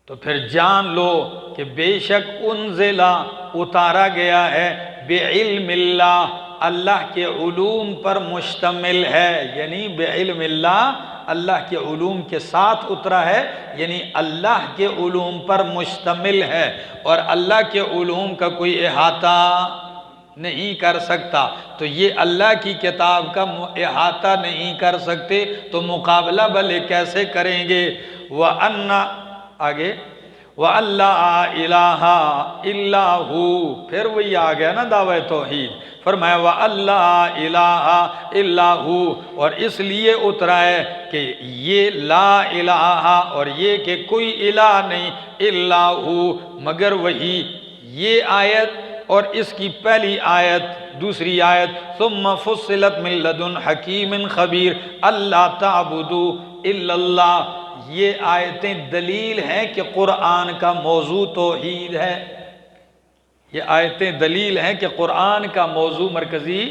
تو پھر جان لو کہ بے شک انزلہ اتارا گیا ہے بعلم اللہ، اللہ کے علوم پر مشتمل ہے، یعنی بعلم اللہ، اللہ کے علوم کے ساتھ اترا ہے، یعنی اللہ کے علوم پر مشتمل ہے، اور اللہ کے علوم کا کوئی احاطہ نہیں کر سکتا، تو یہ اللہ کی کتاب کا احاطہ نہیں کر سکتے تو مقابلہ بھلے کیسے کریں گے۔ وَأَنَّ، آگے، وَأَلَّا إِلَٰهَ إِلَّا هُوَ، پھر وہی آ گیا نا دعوی توحید، فرمایا وَأَلَّا إِلَٰهَ إِلَّا هُوَ، اور اس لیے اترا ہے کہ یہ لا الہ، اور یہ کہ کوئی الہ نہیں، الا ہو، مگر وہی۔ یہ آیت اور اس کی پہلی آیت، دوسری آیت، ثم فصلت من لدن حکیم خبیر اللہ تعبدوا الا اللہ، یہ آیتیں دلیل ہیں کہ قرآن کا موضوع توحید ہے، یہ آیتیں دلیل ہیں کہ قرآن کا موضوع مرکزی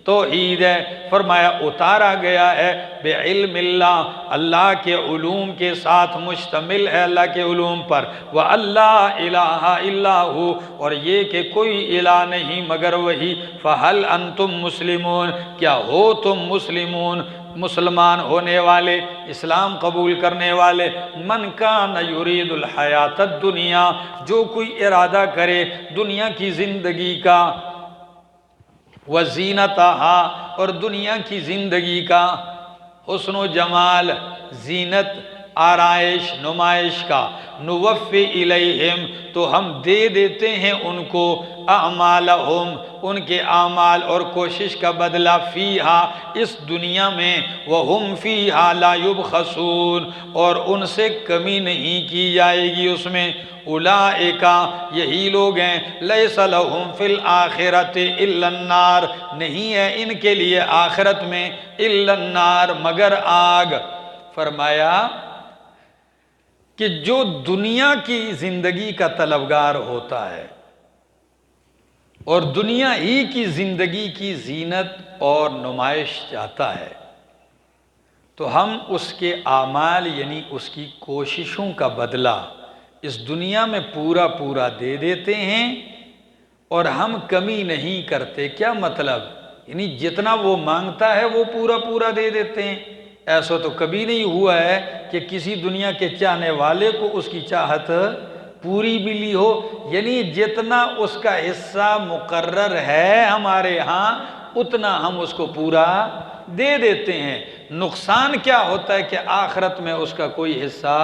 توحید ہے۔ فرمایا اتارا گیا ہے بعلم اللہ، اللہ کے علوم کے ساتھ مشتمل ہے، اللہ کے علوم پر۔ وَأَلَّا إِلَٰهَ إِلَّا هُوَ، اور یہ کہ کوئی الہ نہیں مگر وہی۔ فَهَلْ أَنْتُمْ مُسْلِمُونَ، کیا ہو تم مسلمون، مسلمان ہونے والے، اسلام قبول کرنے والے۔ من کان یرید الحیات الدنیا، جو کوئی ارادہ کرے دنیا کی زندگی کا، وزینتہا، اور دنیا کی زندگی کا حسن و جمال، زینت، آرائش، نمائش کا، نوفی الیہم، تو ہم دے دیتے ہیں ان کو، اعمالہم، ان کے اعمال اور کوشش کا بدلہ، فیہا، اس دنیا میں، وہم فیہا لا یبخسون، اور ان سے کمی نہیں کی جائے گی اس میں۔ اولئکا، یہی لوگ ہیں، لیس لہم فی الآخرۃ الا النار، نہیں ہے ان کے لیے آخرت میں الا النار، مگر آگ۔ فرمایا کہ جو دنیا کی زندگی کا طلبگار ہوتا ہے اور دنیا ہی کی زندگی کی زینت اور نمائش چاہتا ہے، تو ہم اس کے اعمال یعنی اس کی کوششوں کا بدلہ اس دنیا میں پورا پورا دے دیتے ہیں، اور ہم کمی نہیں کرتے۔ کیا مطلب؟ یعنی جتنا وہ مانگتا ہے وہ پورا پورا دے دیتے ہیں۔ ایسا تو کبھی نہیں ہوا ہے کہ کسی دنیا کے چاہنے والے کو اس کی چاہت پوری بھی لی ہو، یعنی جتنا اس کا حصہ مقرر ہے ہمارے ہاں اتنا ہم اس کو پورا دے دیتے ہیں۔ نقصان کیا ہوتا ہے کہ آخرت میں اس کا کوئی حصہ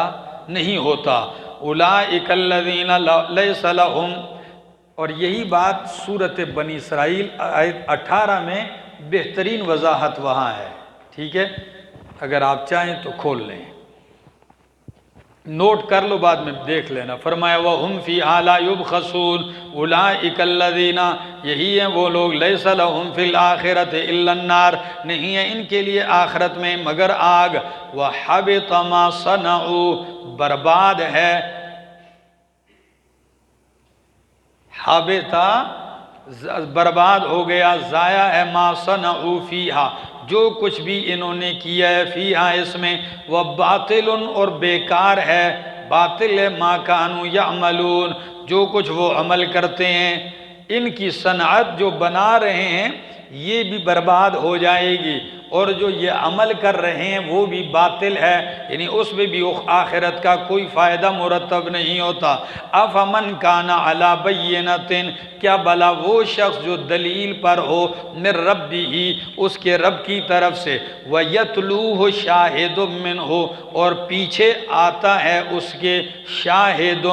نہیں ہوتا۔ اولئک الذین لیس لہم، اور یہی بات سورۃ بنی اسرائیل آیت 18 میں بہترین وضاحت وہاں ہے، ٹھیک ہے؟ اگر آپ چاہیں تو کھول لیں، نوٹ کر لو، بعد میں دیکھ لینا۔ فرمایا وَهُمْ فِيهَا لَا يُبْخَسُونَ أُولَئِكَ الَّذِينَ، یہی ہیں وہ لوگ، لَيْسَ لَهُمْ فِي الْآخِرَةِ إِلَّا النَّارِ، نہیں ہے ان کے لیے آخرت میں مگر آگ۔ وَحَبِطَ مَا صَنَعُوا، برباد ہے، حَبِطَ برباد ہو گیا، ضائع ہے، مَا صَنَعُوا فِيهَا، جو کچھ بھی انہوں نے کیا ہے، فیہا اس میں، وَبَاطِلٌ، اور بیکار ہے، باطل ہے، مَا كَانُوا يَعْمَلُونَ، جو کچھ وہ عمل کرتے ہیں، ان کی صنعت جو بنا رہے ہیں یہ بھی برباد ہو جائے گی، اور جو یہ عمل کر رہے ہیں وہ بھی باطل ہے، یعنی اس میں بھی آخرت کا کوئی فائدہ مرتب نہیں ہوتا۔ افمن کان علی بینۃ، کیا بھلا وہ شخص جو دلیل پر ہو، من ربہ، اس کے رب کی طرف سے، ویتلوہ شاہد منہ، اور پیچھے آتا ہے اس کے، شاہد،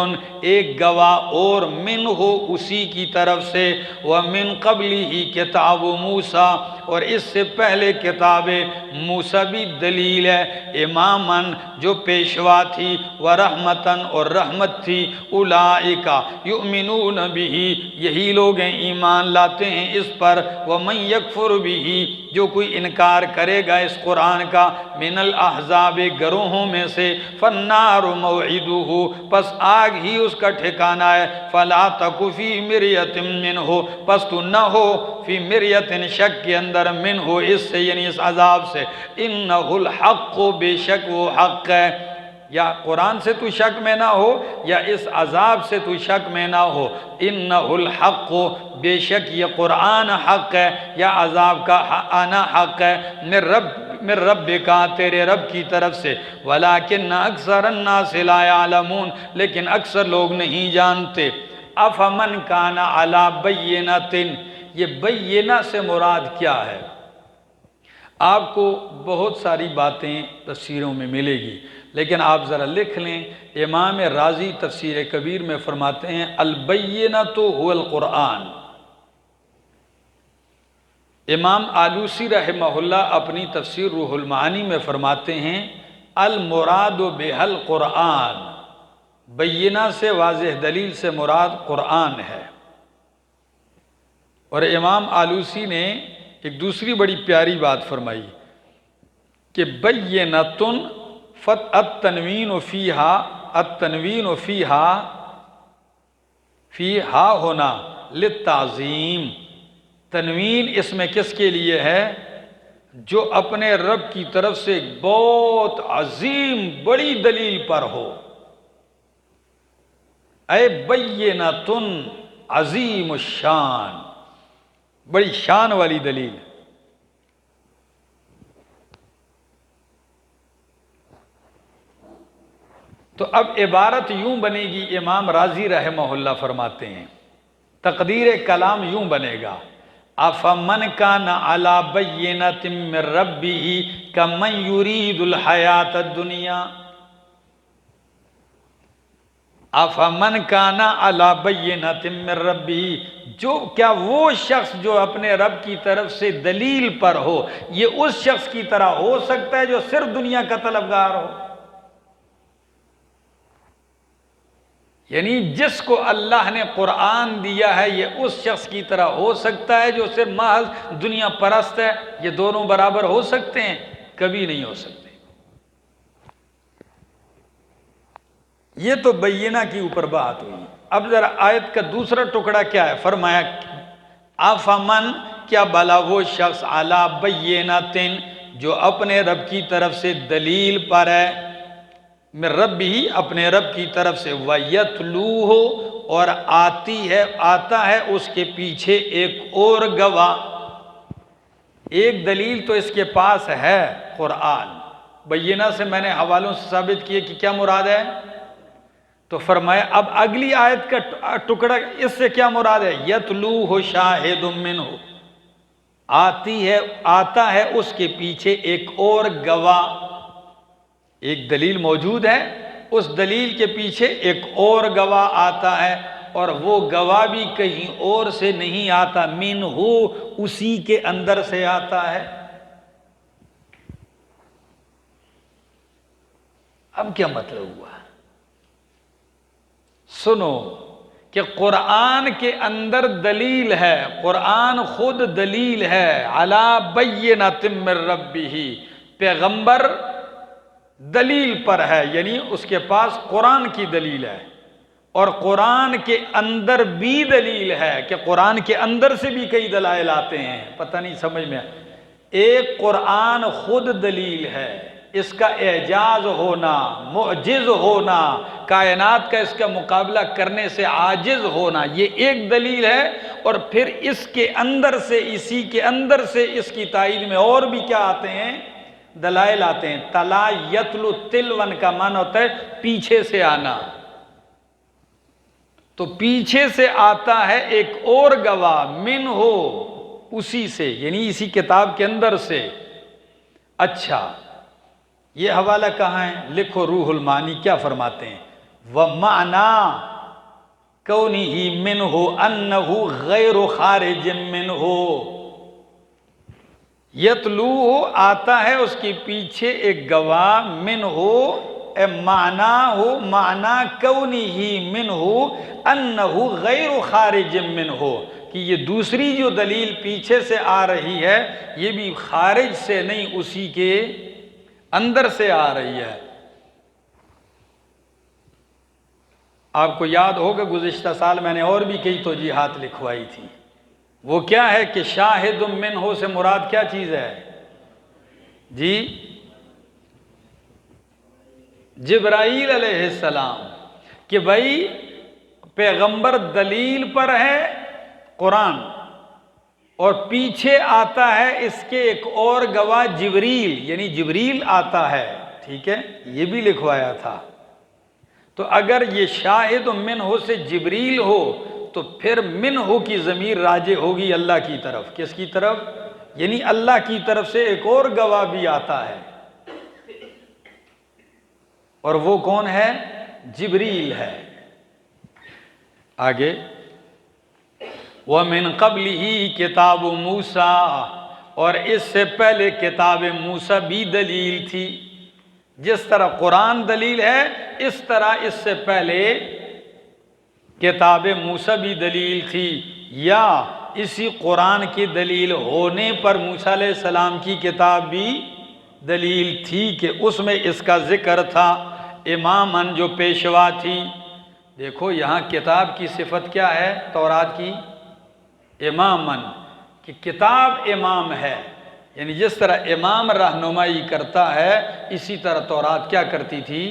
ایک گواہ اور، منہ، اسی کی طرف سے، ومن قبلہ کتاب موسیٰ، اور اس سے پہلے کتاب موسیٰ بھی دلیل ہے، اماماً، جو پیشوا تھی، ورحمتاً، اور رحمت تھی، اولئک یؤمنون بہ، یہی لوگ ہیں ایمان لاتے ہیں اس پر، ومن یکفر بہ، جو کوئی انکار کرے گا اس قرآن کا، من الاحزاب، گروہوں میں سے، فالنار موعدہ، پس آگ ہی اس کا ٹھکانہ ہے، فلا تک فی مریۃ منہ، پس تو نہ ہو فی مریۃ، شک کے اندر، منہ، اس سے یعنی اس عذاب سے، انہ الحق، بے شک وہ حق ہے، یا قرآن سے تو شک میں نہ ہو یا اس عذاب سے تو شک میں نہ ہو، انہ الحق، بے شک یہ قرآن حق ہے یا عذاب کا آنا حق ہے، من ربک، تیرے رب کی طرف سے، ولیکن اکثر الناس لا یعلمون، لیکن اکثر لوگ نہیں جانتے۔ افمن کان علی بینۃ، یہ بینہ سے مراد کیا ہے؟ آپ کو بہت ساری باتیں تفسیروں میں ملے گی، لیکن آپ ذرا لکھ لیں، امام رازی تفسیر کبیر میں فرماتے ہیں البینۃ هو القرآن۔ امام آلوسی رحمہ اللہ اپنی تفسیر روح المعانی میں فرماتے ہیں المراد بہ القرآن، بینہ سے، واضح دلیل سے مراد قرآن ہے۔ اور امام آلوسی نے ایک دوسری بڑی پیاری بات فرمائی کہ بینۃ، التنوین فیہا، التنوین فیہا، فیہا ہونا للتعظیم، تنوین اس میں کس کے لیے ہے؟ جو اپنے رب کی طرف سے ایک بہت عظیم بڑی دلیل پر ہو. اے بینۃ عظیم الشان، بڑی شان والی دلیل. تو اب عبارت یوں بنے گی، امام رازی رحمہ اللہ فرماتے ہیں تقدیر کلام یوں بنے گا، افمن کان علی بینۃ من ربہ کمن یرید الحیاۃ الدنیا. افمن کان علی بینۃ من ربہ، جو کیا وہ شخص جو اپنے رب کی طرف سے دلیل پر ہو، یہ اس شخص کی طرح ہو سکتا ہے جو صرف دنیا کا طلبگار ہو؟ یعنی جس کو اللہ نے قرآن دیا ہے یہ اس شخص کی طرح ہو سکتا ہے جو صرف محض دنیا پرست ہے؟ یہ دونوں برابر ہو سکتے ہیں؟ کبھی نہیں ہو سکتے. یہ تو بینہ کی اوپر بات ہوئی. اب ذرا آیت کا دوسرا ٹکڑا کیا ہے؟ فرمایا افمن، کیا بھلا وہ شخص علی بینۃ جو اپنے رب کی طرف سے دلیل پر ہے، من رب ہی اپنے رب کی طرف سے، وَيَتْلُوهُ اور آتا ہے اس کے پیچھے ایک اور گواہ. ایک دلیل تو اس کے پاس ہے قرآن. بینہ سے میں نے حوالوں سے ثابت کیے کہ کیا مراد ہے. تو فرمایا اب اگلی آیت کا ٹکڑا اس سے کیا مراد ہے؟ یتلوہ شاہد منہ، آتا ہے اس کے پیچھے ایک اور گواہ. ایک دلیل موجود ہے، اس دلیل کے پیچھے ایک اور گواہ آتا ہے، اور وہ گواہ بھی کہیں اور سے نہیں آتا، منہ اسی کے اندر سے آتا ہے. اب کیا مطلب ہوا؟ سنو کہ قرآن کے اندر دلیل ہے، قرآن خود دلیل ہے. علی بینۃ من ربہ، پیغمبر دلیل پر ہے، یعنی اس کے پاس قرآن کی دلیل ہے، اور قرآن کے اندر بھی دلیل ہے کہ قرآن کے اندر سے بھی کئی دلائل آتے ہیں. پتہ نہیں سمجھ میں. ایک قرآن خود دلیل ہے، اس کا اعجاز ہونا، معجز ہونا، کائنات کا اس کا مقابلہ کرنے سے عاجز ہونا، یہ ایک دلیل ہے. اور پھر اس کے اندر سے، اسی کے اندر سے اس کی تائید میں اور بھی کیا آتے ہیں؟ دلائل آتے ہیں. تلا یتلو تلون کا معنی ہوتا ہے پیچھے سے آنا. تو پیچھے سے آتا ہے ایک اور گواہ، من ہو اسی سے، یعنی اسی کتاب کے اندر سے. اچھا یہ حوالہ کہاں ہے؟ لکھو روح المعانی کیا فرماتے ہیں؟ وَمَعْنَا كَوْنِهِ مِنْهُ أَنَّهُ غَيْرُ خَارِجٍ مِنْهُ. یتلوہ آتا ہے اس کے پیچھے ایک گواہ، منہ معنی ہو، معنی کونہ منہ انہ غیر خارج منہ، کہ یہ دوسری جو دلیل پیچھے سے آ رہی ہے یہ بھی خارج سے نہیں، اسی کے اندر سے آ رہی ہے. آپ کو یاد ہوگا گزشتہ سال میں نے اور بھی کئی توجیحات لکھوائی تھی. وہ کیا ہے کہ شاہد منہ سے مراد کیا چیز ہے؟ جی جبرائیل علیہ السلام، کہ بھائی پیغمبر دلیل پر ہے قرآن، اور پیچھے آتا ہے اس کے ایک اور گواہ جبریل، یعنی جبریل آتا ہے. ٹھیک ہے، یہ بھی لکھوایا تھا. تو اگر یہ شاہد منہ سے جبریل ہو تو پھر منہ کی ضمیر راجع ہوگی اللہ کی طرف. کس کی طرف؟ یعنی اللہ کی طرف سے ایک اور گواہ بھی آتا ہے، اور وہ کون ہے؟ جبریل ہے. آگے وَمِن قَبْلِهِ کتاب موسیٰ، اور اس سے پہلے کتاب موسیٰ بھی دلیل تھی. جس طرح قرآن دلیل ہے اس طرح اس سے پہلے کتاب موسیٰ بھی دلیل تھی، یا اسی قرآن کی دلیل ہونے پر موسیٰ علیہ السلام کی کتاب بھی دلیل تھی کہ اس میں اس کا ذکر تھا. اماماً جو پیشوا تھی. دیکھو یہاں کتاب کی صفت کیا ہے تورات کی؟ اماماً، کہ کتاب امام ہے، یعنی جس طرح امام رہنمائی کرتا ہے اسی طرح تورات کیا کرتی تھی؟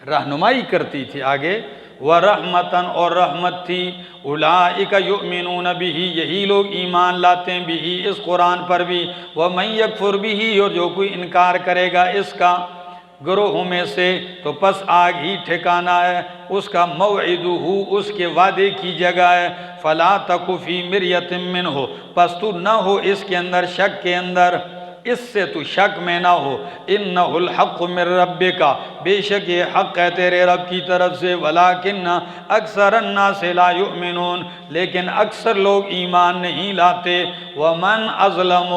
رہنمائی کرتی تھی۔ آگے وَرَحْمَةً اور رحمت تھی، اولئک یؤمنون بہ یہی لوگ ایمان لاتے ہیں بہ اس قرآن پر بھی، وَمَن یکفر بہ اور جو کوئی انکار کرے گا اس کا گروہوں میں سے تو پس آگ ہی ٹھکانہ ہے اس کا، موعدہ اس کے وعدے کی جگہ ہے، فلا تک فی مریۃ منہ پس تو نہ ہو اس کے اندر شک کے اندر، اس سے تو شک میں نہ ہو، انہ الحق من ربک بے شک یہ حق ہے تیرے رب کی طرف سے، ولیکن اکثر الناس لا یؤمنون لیکن اکثر لوگ ایمان نہیں لاتے، ومن اظلم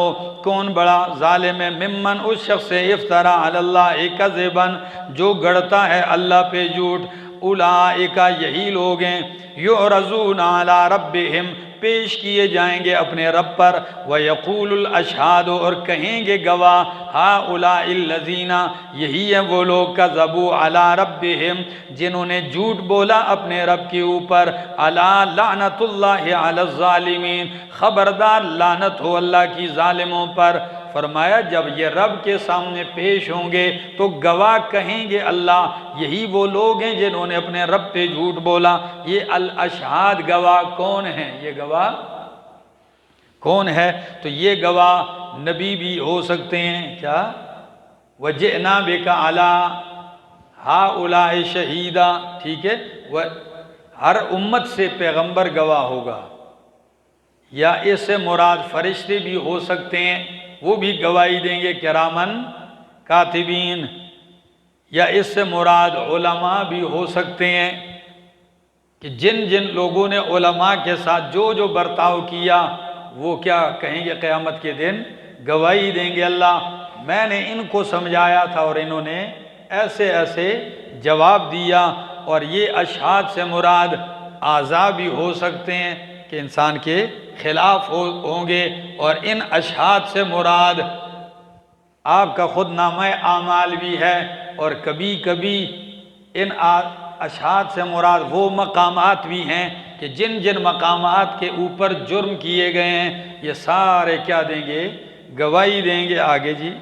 کون بڑا ظالم ہے، ممن اس شخص سے افترا علی اللہ کذبا جو گڑتا ہے اللہ پہ جھوٹ، اولئک یہی لوگ ہیں یعرضون علی ربہم پیش کیے جائیں گے اپنے رب پر، وَيَقُولُ الْأَشْهَادُ اور کہیں گے گواہ، هَؤُلَاءِ الَّذِينَ یہی ہیں وہ لوگ کذبوا علی ربہم جنہوں نے جھوٹ بولا اپنے رب کے اوپر، الا لعنت اللہ علی الظالمین خبردار لعنت ہو اللہ کی ظالموں پر۔ فرمایا جب یہ رب کے سامنے پیش ہوں گے تو گواہ کہیں گے اللہ یہی وہ لوگ ہیں جنہوں نے اپنے رب پہ جھوٹ بولا۔ یہ الاشہاد گواہ کون ہیں؟ یہ گواہ کون ہے؟ تو یہ گواہ نبی بھی ہو سکتے ہیں، کیا وَجِئْنَا بِكَ عَلَىٰ هَؤُلَاءِ شَهِيدًا، ٹھیک ہے، ہر امت سے پیغمبر گواہ ہوگا، یا اس سے مراد فرشتے بھی ہو سکتے ہیں وہ بھی گواہی دیں گے کرامن کاتبین، یا اس سے مراد علماء بھی ہو سکتے ہیں کہ جن جن لوگوں نے علماء کے ساتھ جو جو برتاؤ کیا وہ کیا کہیں گے قیامت کے دن گواہی دیں گے، اللہ میں نے ان کو سمجھایا تھا اور انہوں نے ایسے ایسے جواب دیا۔ اور یہ اشہاد سے مراد اعضاء بھی ہو سکتے ہیں کہ انسان کے خلاف ہوں گے، اور ان اشہاد سے مراد آپ کا خود نامہ اعمال بھی ہے، اور کبھی کبھی ان اشہاد سے مراد وہ مقامات بھی ہیں کہ جن جن مقامات کے اوپر جرم کیے گئے ہیں یہ سارے کیا دیں گے؟ گواہی دیں گے۔ آگے جی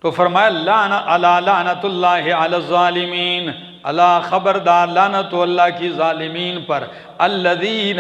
تو فرمایا لعنت اللہ علی الظالمین، اللہ خبردار لعنت اللہ کی ظالمین پر، الذین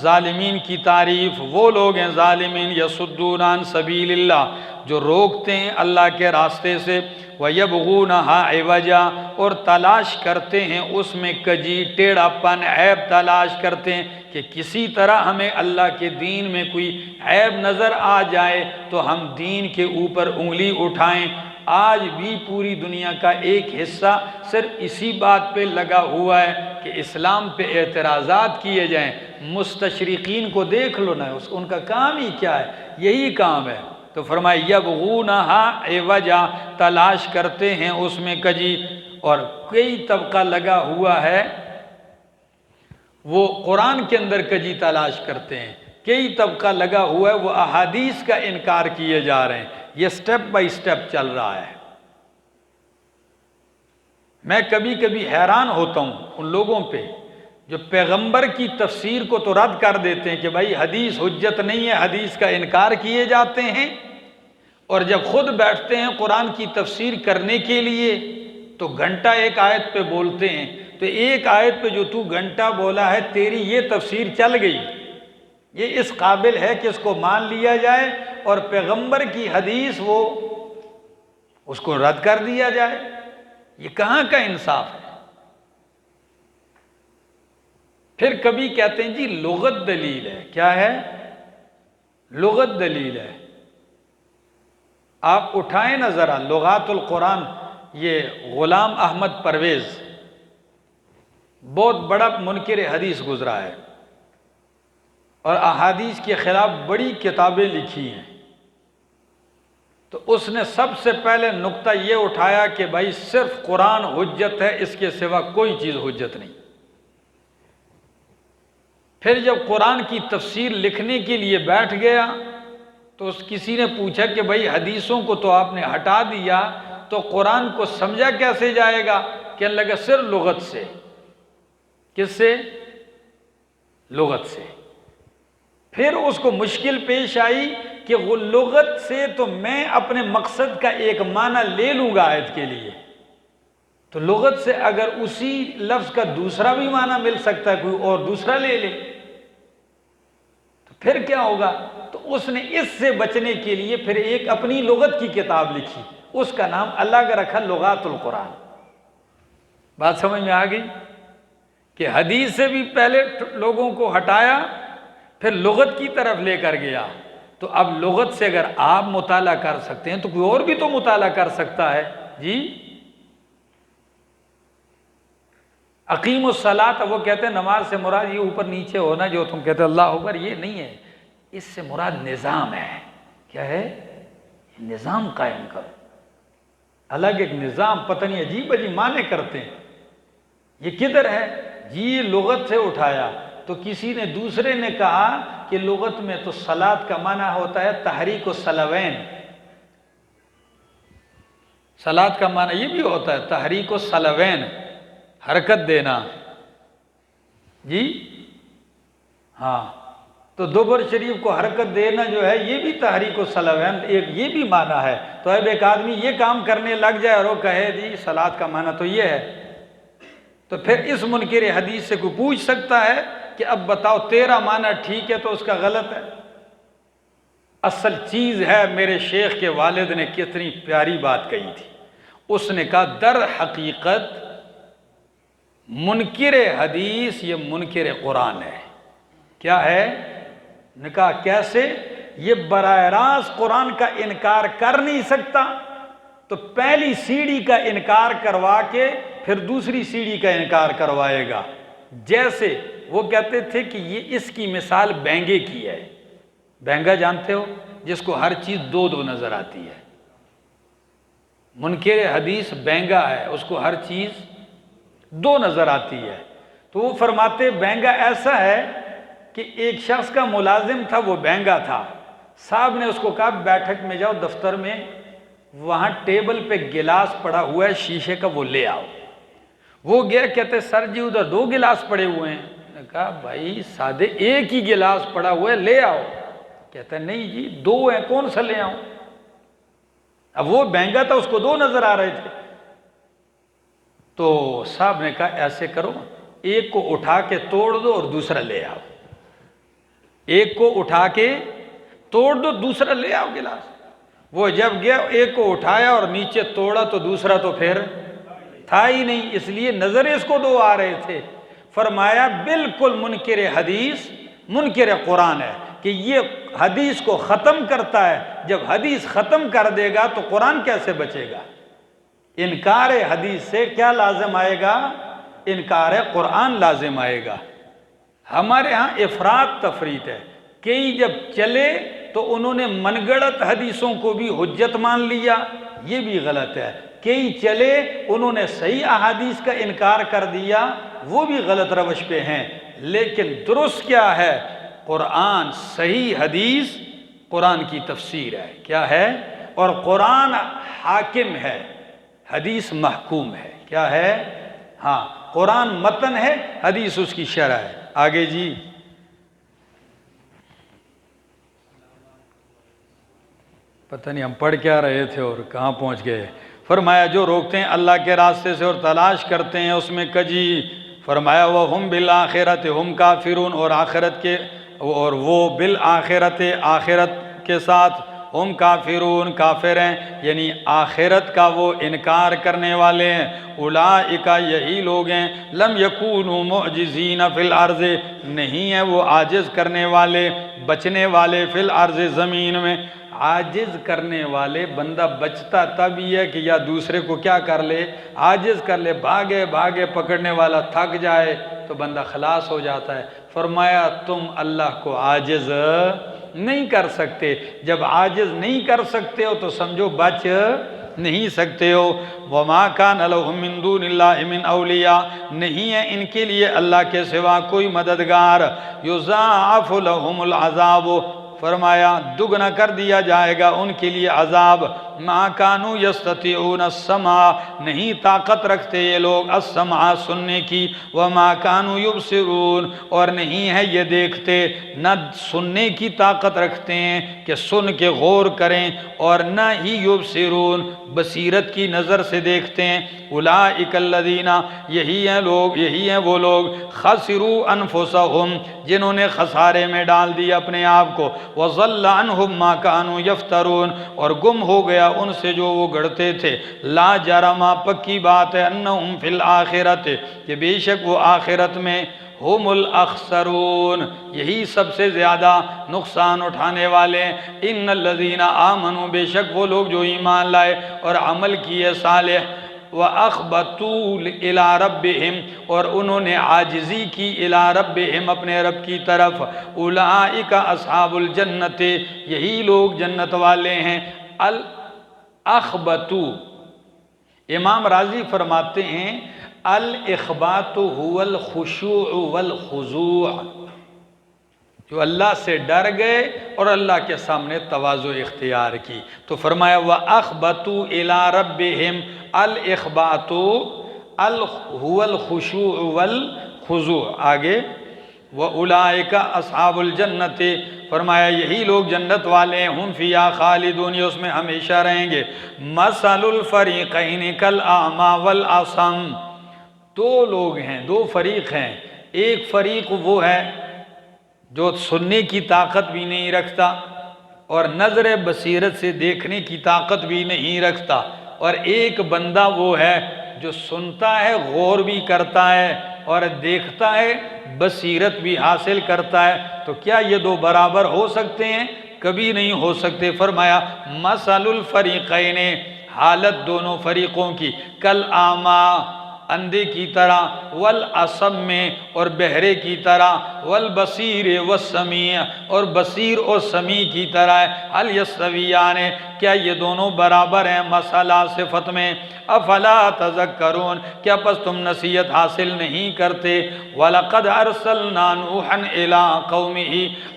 ظالمین کی تعریف وہ لوگ ہیں ظالمین یصدون عن سبیل اللہ جو روکتے ہیں اللہ کے راستے سے، وَيَبْغُونَهَا عِوَجًا اور تلاش کرتے ہیں اس میں کجی ٹیڑھا پن عیب تلاش کرتے ہیں کہ کسی طرح ہمیں اللہ کے دین میں کوئی عیب نظر آ جائے تو ہم دین کے اوپر انگلی اٹھائیں۔ آج بھی پوری دنیا کا ایک حصہ صرف اسی بات پہ لگا ہوا ہے کہ اسلام پہ اعتراضات کیے جائیں۔ مستشرقین کو دیکھ لو نا، ان کا کام ہی کیا ہے؟ یہی کام ہے۔ تو فرمایا یبغونہا عوجا تلاش کرتے ہیں اس میں کجی، اور کئی طبقہ لگا ہوا ہے وہ قرآن کے اندر کجی تلاش کرتے ہیں، کئی طبقہ لگا ہوا ہے وہ احادیث کا انکار کیے جا رہے ہیں۔ یہ سٹیپ بائی سٹیپ چل رہا ہے۔ میں کبھی کبھی حیران ہوتا ہوں ان لوگوں پہ جو پیغمبر کی تفسیر کو تو رد کر دیتے ہیں کہ بھائی حدیث حجت نہیں ہے، حدیث کا انکار کیے جاتے ہیں، اور جب خود بیٹھتے ہیں قرآن کی تفسیر کرنے کے لیے تو گھنٹہ ایک آیت پہ بولتے ہیں، تو ایک آیت پہ جو تو گھنٹہ بولا ہے تیری یہ تفسیر چل گئی، یہ اس قابل ہے کہ اس کو مان لیا جائے، اور پیغمبر کی حدیث وہ اس کو رد کر دیا جائے؟ یہ کہاں کا انصاف ہے؟ پھر کبھی کہتے ہیں جی لغت دلیل ہے۔ کیا ہے؟ لغت دلیل ہے۔ آپ اٹھائیں نہ ذرا لغات القرآن، یہ غلام احمد پرویز بہت بڑا منکر حدیث گزرا ہے اور احادیث کے خلاف بڑی کتابیں لکھی ہیں، تو اس نے سب سے پہلے نقطہ یہ اٹھایا کہ بھائی صرف قرآن حجت ہے، اس کے سوا کوئی چیز حجت نہیں۔ پھر جب قرآن کی تفسیر لکھنے کے لیے بیٹھ گیا تو کسی نے پوچھا کہ بھائی حدیثوں کو تو آپ نے ہٹا دیا تو قرآن کو سمجھا کیسے جائے گا؟ کہنے لگا صرف لغت سے۔ کس سے؟ لغت سے۔ پھر اس کو مشکل پیش آئی کہ وہ لغت سے تو میں اپنے مقصد کا ایک معنی لے لوں گا آیت کے لیے، تو لغت سے اگر اسی لفظ کا دوسرا بھی معنی مل سکتا ہے، کوئی اور دوسرا لے لے تو پھر کیا ہوگا؟ تو اس نے اس سے بچنے کے لیے پھر ایک اپنی لغت کی کتاب لکھی، اس کا نام اللہ کا رکھا لغات القرآن۔ بات سمجھ میں آ گئی کہ حدیث سے بھی پہلے لوگوں کو ہٹایا، پھر لغت کی طرف لے کر گیا۔ تو اب لغت سے اگر آپ مطالعہ کر سکتے ہیں تو کوئی اور بھی تو مطالعہ کر سکتا ہے۔ جی اقیم الصلاۃ، وہ کہتے ہیں نماز سے مراد یہ اوپر نیچے ہونا جو تم کہتے ہیں اللہ اکبر، یہ نہیں ہے، اس سے مراد نظام ہے۔ کیا ہے؟ نظام قائم کرو، الگ ایک نظام، پتہ نہیں عجیب عجیب معنی کرتے ہیں۔ یہ کدھر ہے؟ جی یہ لغت سے اٹھایا۔ تو کسی نے دوسرے نے کہا کہ لغت میں تو صلاۃ کا معنی ہوتا ہے تحریک الصلوین، صلاۃ کا معنی یہ بھی ہوتا ہے تحریک الصلوین، حرکت دینا۔ جی ہاں، تو دوبر شریف کو حرکت دینا جو ہے یہ بھی تحریک الصلوین، ایک یہ بھی معنی ہے۔ تو اب ایک آدمی یہ کام کرنے لگ جائے اور وہ کہے جی صلاۃ کا معنی تو یہ ہے، تو پھر اس منکر حدیث سے کوئی پوچھ سکتا ہے کہ اب بتاؤ تیرا معنی ٹھیک ہے تو اس کا غلط ہے؟ اصل چیز ہے، میرے شیخ کے والد نے کتنی پیاری بات کہی تھی، اس نے کہا در حقیقت منکر حدیث یہ منکر قرآن ہے۔ کیا ہے؟ نے کہا کیسے؟ یہ براہ راست قرآن کا انکار کر نہیں سکتا، تو پہلی سیڑھی کا انکار کروا کے پھر دوسری سیڑھی کا انکار کروائے گا۔ جیسے وہ کہتے تھے کہ یہ اس کی مثال بینگے کی ہے۔ بینگا جانتے ہو؟ جس کو ہر چیز دو دو نظر آتی ہے۔ منکر حدیث بینگا ہے، اس کو ہر چیز دو نظر آتی ہے۔ تو وہ فرماتے بینگا ایسا ہے کہ ایک شخص کا ملازم تھا، وہ بینگا تھا، صاحب نے اس کو کہا بیٹھک میں جاؤ دفتر میں، وہاں ٹیبل پہ گلاس پڑا ہوا ہے شیشے کا، وہ لے آؤ۔ وہ گیا، کہتے سر جی ادھر دو گلاس پڑے ہوئے ہیں۔ نے کہا بھائی سادے ایک ہی گلاس پڑا ہوا ہے، لے آؤ۔ کہتا ہے نہیں جی دو ہیں، کون سا لے آؤں؟ اب وہ بینگا تھا، اس کو دو نظر آ رہے تھے۔ تو صاحب نے کہا ایسے کرو، ایک کو اٹھا کے توڑ دو اور دوسرا لے آؤ۔ ایک کو اٹھا کے توڑ دو، دوسرا لے آؤ گلاس۔ وہ جب گیا ایک کو اٹھایا اور نیچے توڑا تو دوسرا تو پھر تھا ہی نہیں، اس لیے نظر اس کو دو آ رہے تھے۔ فرمایا بالکل منکر حدیث منکر قرآن ہے کہ یہ حدیث کو ختم کرتا ہے، جب حدیث ختم کر دے گا تو قرآن کیسے بچے گا؟ انکار حدیث سے کیا لازم آئے گا؟ انکار قرآن لازم آئے گا۔ ہمارے ہاں افراط تفریط ہے، کئی جب چلے تو انہوں نے من گڑت حدیثوں کو بھی حجت مان لیا، یہ بھی غلط ہے۔ کئی چلے انہوں نے صحیح احادیث کا انکار کر دیا، وہ بھی غلط روش پہ ہیں۔ لیکن درست کیا ہے؟ قرآن صحیح حدیث قرآن کی تفسیر ہے، کیا ہے؟ اور قرآن حاکم ہے، حدیث محکوم ہے۔ کیا ہے؟ ہاں، قرآن متن ہے، حدیث اس کی شرح ہے۔ آگے جی پتہ نہیں ہم پڑھ کیا رہے تھے اور کہاں پہنچ گئے۔ فرمایا جو روکتے ہیں اللہ کے راستے سے اور تلاش کرتے ہیں اس میں کجی، فرمایا وَهُمْ بِالْآخِرَةِ هُمْ کافرون، اور آخرت کے، اور وہ بالآخرت آخرت کے ساتھ، ہم کافرون کافر ہیں، یعنی آخرت کا وہ انکار کرنے والے ہیں۔ اولئک یہی لوگ ہیں، لم یکونوا معجزین فی الارض، نہیں ہیں وہ عاجز کرنے والے، بچنے والے، فی الارض زمین میں۔ عاجز کرنے والے، بندہ بچتا تب ہی ہے کہ یا دوسرے کو کیا کر لے، عاجز کر لے، بھاگے بھاگے پکڑنے والا تھک جائے تو بندہ خلاص ہو جاتا ہے۔ فرمایا تم اللہ کو عاجز نہیں کر سکتے، جب عاجز نہیں کر سکتے ہو تو سمجھو بچ نہیں سکتے ہو۔ وَمَا كَانَ لَهُم مِّن دُونِ اللَّهِ مِّنْ أَوْلِيَاءَ، نہیں ہے ان کے لیے اللہ کے سوا کوئی مددگار۔ يُضَاعَفُ لَهُمُ الْعَذَابُ، فرمایا دگنا کر دیا جائے گا ان کے لیے عذاب۔ ما کانوا یستطیعون السمع، نہیں طاقت رکھتے یہ لوگ السمع سننے کی، وما کانوا یبصرون، اور نہیں ہے یہ دیکھتے، نہ سننے کی طاقت رکھتے ہیں کہ سن کے غور کریں، اور نہ ہی یبصرون بصیرت کی نظر سے دیکھتے ہیں۔ اولئک الذین، یہی ہیں وہ لوگ خسروا انفسہم، جنہوں نے خسارے میں ڈال دیا اپنے آپ کو، وضل عنہم ما کانوا یفترون، اور گم ہو گیا ان سے جو وہ گڑھتے تھے۔ لا جرم، پکی بات ہے، انہم فی الآخرۃ، کہ بے شک وہ آخرت میں ہم الاخسرون، یہی سب سے زیادہ نقصان اٹھانے والے ہیں۔ ان الذین آمنوا، بے شک وہ لوگ جو ایمان لائے اور عمل کیے صالح، وَأَخْبَتُوا إِلَىٰ رَبِّهِمْ، اور انہوں نے عاجزی کی إِلَىٰ رَبِّهِمْ اپنے رب کی طرف، أُولَٰئِكَ أَصْحَابُ الْجَنَّةِ، یہی لوگ جنت والے ہیں۔ الْأَخْبَتُ، امام راضی فرماتے ہیں الْإِخْبَاتُ هُوَ الْخُشُوعُ وَالْخُضُوعُ، جو اللہ سے ڈر گئے اور اللہ کے سامنے تواضع اختیار کی، تو فرمایا وَأَخْبَتُوا إِلَىٰ رَبِّهِمْ، الْإِخْبَاتُ هُوَ الْخُشُوعُ وَالْخُضُوعُ۔ آگے وَأُولَٰئِكَ أَصْحَابُ الْجَنَّةِ، فرمایا یہی لوگ جنت والے ہیں، ہم فیہا خالدون، یہ اس میں ہمیشہ رہیں گے۔ مَثَلُ الْفَرِيقَيْنِ كَالْأَعْمَىٰ وَالْأَصَمِّ، دو لوگ ہیں، دو فریق ہیں، ایک فریق وہ ہے جو سننے کی طاقت بھی نہیں رکھتا اور نظر بصیرت سے دیکھنے کی طاقت بھی نہیں رکھتا، اور ایک بندہ وہ ہے جو سنتا ہے، غور بھی کرتا ہے اور دیکھتا ہے، بصیرت بھی حاصل کرتا ہے، تو کیا یہ دو برابر ہو سکتے ہیں؟ کبھی نہیں ہو سکتے۔ فرمایا مثل الفریقین، حالت دونوں فریقوں کی، کالاعمیٰ اندھے کی طرح، والاصم اور بہرے کی طرح، والبصیر والسمیع اور بصیر اور سمیع کی طرح ہے۔ هل یستویان، کیا یہ دونوں برابر ہیں مسئلہ صفت میں؟ افلا تذکرون، کیا پس تم نصیحت حاصل نہیں کرتے؟ وَلَقَدْ أَرْسَلْنَا نُوحًا إِلَىٰ قَوْمِهِ،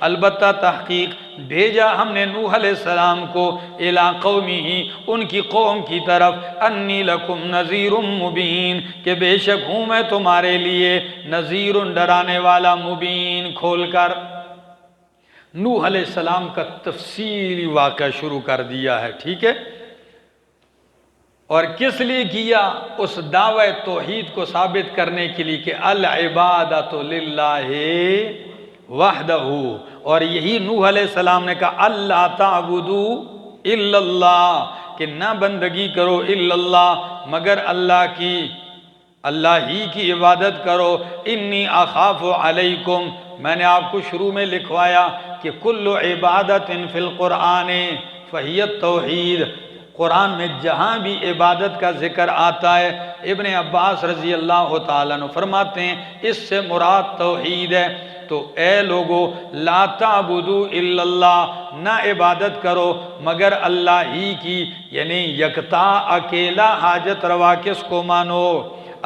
البتہ تحقیق بھیجا ہم نے نوح علیہ السلام کو إِلَىٰ قَوْمِهِ، ان کی قوم کی طرف، أَنِّي لَكُمْ نَذِيرٌ مُبِينٌ، کہ بے شک ہوں میں تمہارے لیے نذیر، ڈرانے والا، مبین کھول کر۔ نوح علیہ السلام کا تفصیلی واقعہ شروع کر دیا ہے، ٹھیک ہے؟ اور کس لیے کیا؟ اس دعوی توحید کو ثابت کرنے کے لیے کہ العبادۃ للہ وحدہ، اور یہی نوح علیہ السلام نے کہا اللہ تعبدوا الا اللہ، کہ نہ بندگی کرو الا اللہ مگر اللہ کی، اللہ ہی کی عبادت کرو۔ انی اخاف علیکم، میں نے آپ کو شروع میں لکھوایا کہ کل عبادت فی القرآن فہی التوحید، قرآن میں جہاں بھی عبادت کا ذکر آتا ہے، ابن عباس رضی اللہ تعالیٰ عنہ فرماتے ہیں اس سے مراد توحید ہے۔ تو اے لوگو لا تعبدوا الا اللہ، نہ عبادت کرو مگر اللہ ہی کی، یعنی یکتا اکیلا حاجت روا کس کو مانو؟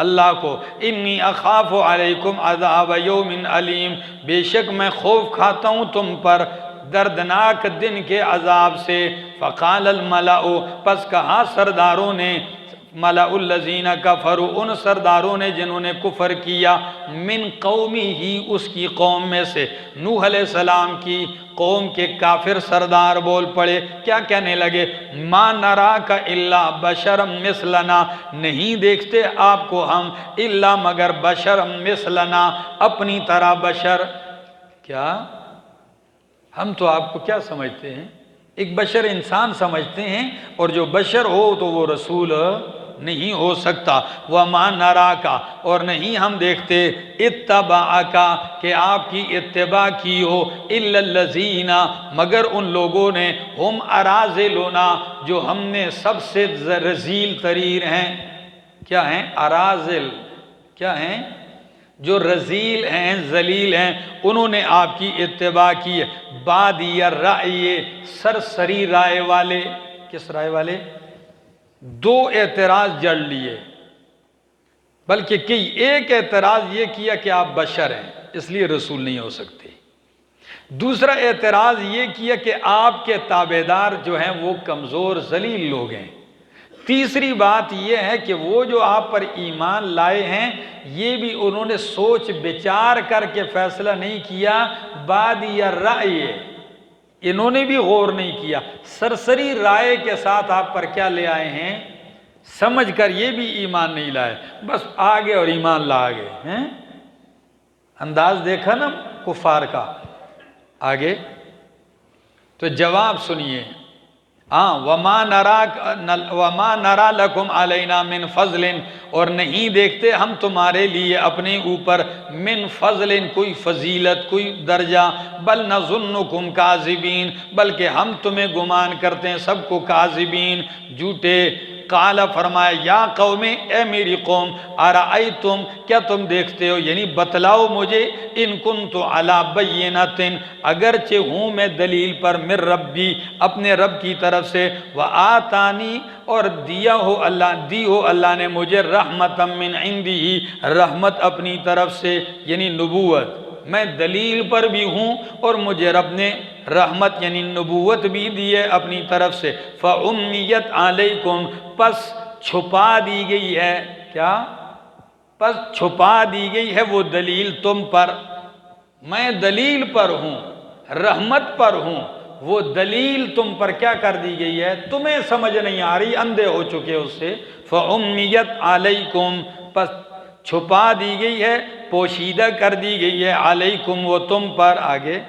اللہ کو۔ انی اخاف علیکم عذاب یوم علیم، بے شک میں خوف کھاتا ہوں تم پر دردناک دن کے عذاب سے۔ فقال الملأ، پس کہا سرداروں نے، ملأ الذین کفروا، ان سرداروں نے جنہوں نے کفر کیا، من قومی ہی، اس کی قوم میں سے، نوح علیہ السلام کی قوم کے کافر سردار بول پڑے، کیا کہنے لگے؟ ما نراک الا بشرا مثلنا، نہیں دیکھتے آپ کو ہم الا مگر بشرا مثلنا، اپنی طرح بشر۔ کیا ہم تو آپ کو کیا سمجھتے ہیں؟ ایک بشر انسان سمجھتے ہیں، اور جو بشر ہو تو وہ رسول نہیں ہو سکتا۔ وَمَا نَرَاكَ، اور نہیں ہم دیکھتے، اتبعک، کہ آپ کی اتباع کی ہو، إِلَّا الَّذِينَ، مگر ان لوگوں نے، ہم اراذلنا، جو ہم نے سب سے رذیل ترین ہیں۔ کیا ہیں؟ اراذل کیا ہیں؟ جو رذیل ہیں، ذلیل ہیں، انہوں نے آپ کی اتباع کی ہے۔ بادی الرأی، سرسری رائے والے۔ کس رائے والے؟ دو اعتراض جڑ لیے، بلکہ ایک اعتراض یہ کیا کہ آپ بشر ہیں اس لیے رسول نہیں ہو سکتے۔ دوسرا اعتراض یہ کیا کہ آپ کے تابعدار جو ہیں وہ کمزور ذلیل لوگ ہیں۔ تیسری بات یہ ہے کہ وہ جو آپ پر ایمان لائے ہیں یہ بھی انہوں نے سوچ بچار کر کے فیصلہ نہیں کیا، بادی رائے، انہوں نے بھی غور نہیں کیا، سرسری رائے کے ساتھ آپ پر کیا لے آئے ہیں، سمجھ کر یہ بھی ایمان نہیں لائے، بس آگے اور ایمان لا گئے ہیں۔ انداز دیکھا نا کفار کا۔ آگے تو جواب سنیے، وَمَا نَرَا لَكُمْ عَلَيْنَا مِنْ فَضْلٍ، اور نہیں دیکھتے ہم تمہارے لیے اپنے اوپر من فضل کوئی فضیلت، کوئی درجہ، بل نظنکم کاذبین، بلکہ ہم تمہیں گمان کرتے ہیں سب کو کاذبین، جھوٹے۔ قال فرمایا یا قوم، اے میری قوم، ارائیتم، کیا تم دیکھتے ہو، یعنی بتلاؤ مجھے، ان کنت علی بینۃ، اگرچہ ہوں میں دلیل پر، من ربی، اپنے رب کی طرف سے، وآتانی، اور دی ہو اللہ نے مجھے رحمتا من عنده، رحمت اپنی طرف سے، یعنی نبوت، میں دلیل پر بھی ہوں اور مجھے رب نے رحمت یعنی نبوت بھی دی ہے اپنی طرف سے۔ فَأُمِّيَتْ عَلَيْكُمْ، پس چھپا دی گئی ہے، کیا؟ پس چھپا دی گئی ہے وہ دلیل تم پر، میں دلیل پر ہوں، رحمت پر ہوں، وہ دلیل تم پر کیا کر دی گئی ہے، تمہیں سمجھ نہیں آ رہی، اندھے ہو چکے اس سے۔ فَأُمِّيَتْ عَلَيْكُمْ، پس چھپا دی گئی ہے، پوشیدہ کر دی گئی ہے، علیکم، وہ تم پر۔ آگے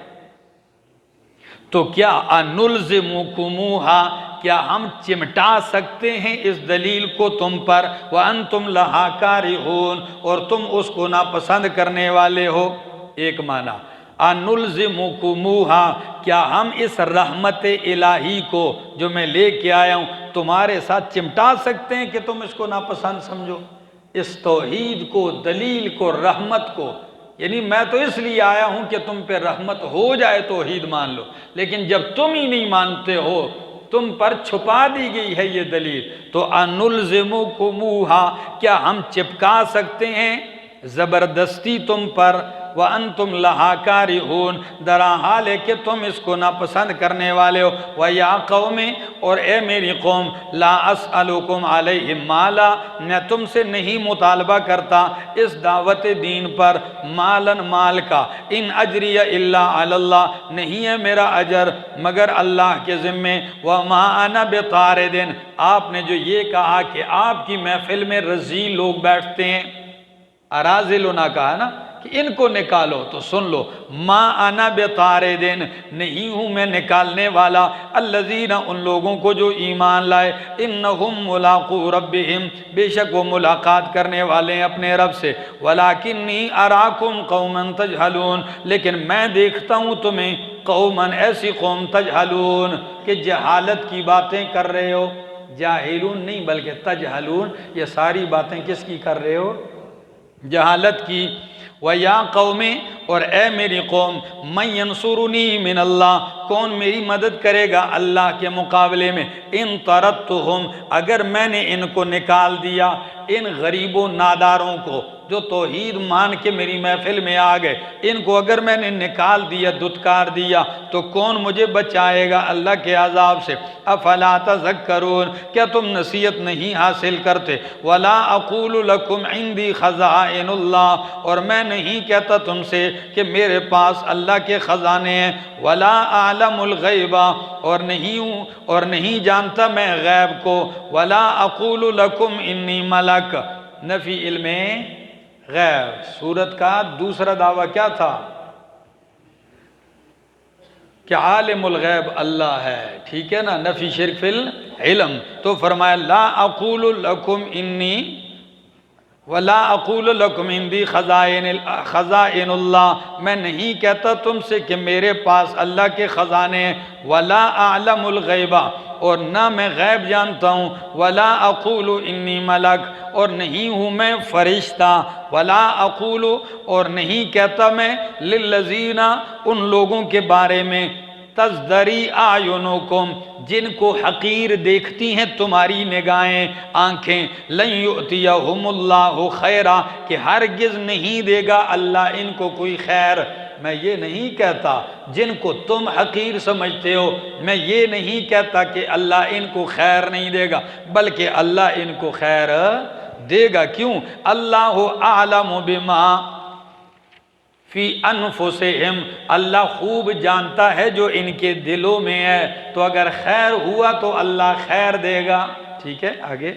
تو کیا انلزمکموہا، کیا ہم چمٹا سکتے ہیں اس دلیل کو تم پر، وانتم لہا کارہون، اور تم اس کو ناپسند کرنے والے ہو۔ ایک معنی انلزمکموہا، کیا ہم اس رحمت الہی کو جو میں لے کے آیا ہوں تمہارے ساتھ چمٹا سکتے ہیں کہ تم اس کو ناپسند سمجھو، اس توحید کو، دلیل کو، رحمت کو، یعنی میں تو اس لیے آیا ہوں کہ تم پہ رحمت ہو جائے، توحید مان لو، لیکن جب تم ہی نہیں مانتے ہو، تم پر چھپا دی گئی ہے یہ دلیل، تو انلزمکموہا، کیا ہم چپکا سکتے ہیں زبردستی تم پر، وَأَنْتُمْ لَهَا كَارِهُونَ، درا حال ہے کہ تم اس کو ناپسند کرنے والے ہو۔ وَيَا قَوْمِ، اور اے میری قوم، لَا أَسْأَلُكُمْ عَلَيْهِ مَالًا، میں تم سے نہیں مطالبہ کرتا اس دعوت دین پر مالًا، مال کا، ان اجری الا علی اللہ، نہیں ہے میرا اجر مگر اللہ کے ذمے، وَمَا أَنَا بِطَارِدٍ، آپ نے جو یہ کہا کہ آپ کی محفل میں رذیل لوگ بیٹھتے ہیں، اراذلنا کہا نا کہ ان کو نکالو، تو سن لو، ما انا بطاردن، نہیں ہوں میں نکالنے والا، الذین، ان لوگوں کو جو ایمان لائے، انہم ملاقو ربہم، بے شک وہ ملاقات کرنے والے ہیں اپنے رب سے، ولکنی اراکم قوما تجہلون، لیکن میں دیکھتا ہوں تمہیں قوما، ایسی قوم، تجہلون، کہ جہالت کی باتیں کر رہے ہو، جاہلون نہیں بلکہ تجہلون، یہ ساری باتیں کس کی کر رہے ہو، جہالت کی۔ وَيَا قَوْمِ، اور اے میری قوم، مَن يَنصُرُنِي مِنَ اللَّهِ، کون میری مدد کرے گا اللہ کے مقابلے میں، ان طردتہم، اگر میں نے ان کو نکال دیا، ان غریب و ناداروں کو جو توحید مان کے میری محفل میں آ گئے، ان کو اگر میں نے نکال دیا، دھتکار دیا، تو کون مجھے بچائے گا اللہ کے عذاب سے۔ افلا تذکرون، کیا تم نصیحت نہیں حاصل کرتے۔ ولا اقول لکم عندی خزائن اللہ، اور میں نہیں کہتا تم سے کہ میرے پاس اللہ کے خزانے ہیں۔ ولا اعلم الغیب، اور نہیں جانتا میں غیب کو۔ ولا اقول لکم انی ملک، نفی علم غیب۔ سورت کا دوسرا دعویٰ کیا تھا کہ عالم الغیب اللہ ہے، ٹھیک ہے نا، نفی شرک فی العلم۔ تو فرمایا لا اقول لکم انی، ولا اقول لکم عندی خزائن اللہ، میں نہیں کہتا تم سے کہ میرے پاس اللہ کے خزانے ہیں۔ ولا اعلم الغیب، اور نہ میں غیب جانتا ہوں۔ ولا اقول انی ملک، اور نہیں ہوں میں فرشتہ۔ ولا اقول، اور نہیں کہتا میں للذین، ان لوگوں کے بارے میں تزدری اعینکم، جن کو حقیر دیکھتی ہیں تمہاری نگاہیں، آنکھیں، لن یؤتیہم اللہ خیرا، کہ ہرگز نہیں دے گا اللہ ان کو کوئی خیر، میں یہ نہیں کہتا جن کو تم حقیر سمجھتے ہو، میں یہ نہیں کہتا کہ اللہ ان کو خیر نہیں دے گا، بلکہ اللہ ان کو خیر دے گا۔ کیوں؟ اللہ اعلم بما فی انفسہم، اللہ خوب جانتا ہے جو ان کے دلوں میں ہے، تو اگر خیر ہوا تو اللہ خیر دے گا۔ ٹھیک ہے، آگے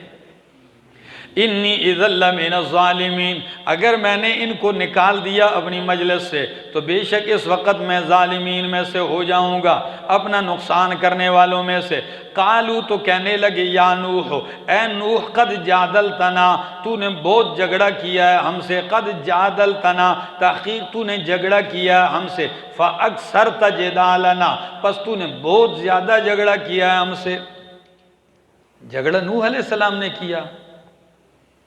انی اذا لمن الظالمین، اگر میں نے ان کو نکال دیا اپنی مجلس سے تو بے شک اس وقت میں ظالمین میں سے ہو جاؤں گا، اپنا نقصان کرنے والوں میں سے۔ قالو، تو کہنے لگے، یا نوح، اے نوح، قد جادلتنا، تو نے بہت جھگڑا کیا ہے ہم سے، قد جادلتنا، تحقیق تو نے جھگڑا کیا ہے ہم سے، فاکثرت جدالنا، پس تو نے بہت زیادہ جھگڑا کیا ہے ہم سے۔ جھگڑا نوح علیہ السلام نے کیا،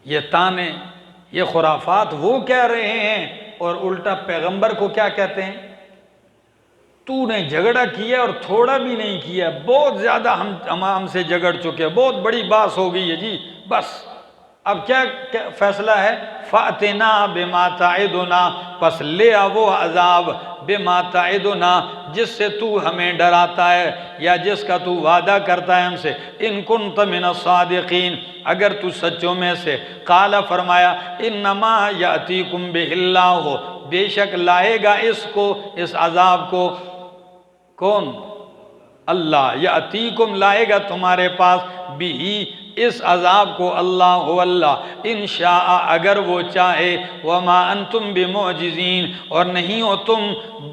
یہ تانے، یہ خرافات وہ کہہ رہے ہیں، اور الٹا پیغمبر کو کیا کہتے ہیں؟ تو نے جھگڑا کیا اور تھوڑا بھی نہیں کیا، بہت زیادہ ہم سے جھگڑ چکے، بہت بڑی باس ہو گئی ہے جی، بس اب کیا فیصلہ ہے؟ فَأْتِنَا بِمَا تَعِدُنَا، پس لے آ وہ عذاب، بِمَا تَعِدُنَا، جس سے تو ہمیں ڈراتا ہے یا جس کا تو وعدہ کرتا ہے ہم سے، ان کنت من الصادقین، اگر تو سچوں میں سے۔ قال، فرمایا، انما یاتیکم بہ اللہ، بے شک لائے گا اس کو، اس عذاب کو کون؟ اللہ، یاتیکم لائے گا تمہارے پاس، بھی اس عذاب کو، اللہ ہو اللہ، انشاء اگر وہ چاہے، وما انتم بمعجزین، اور نہیں ہو تم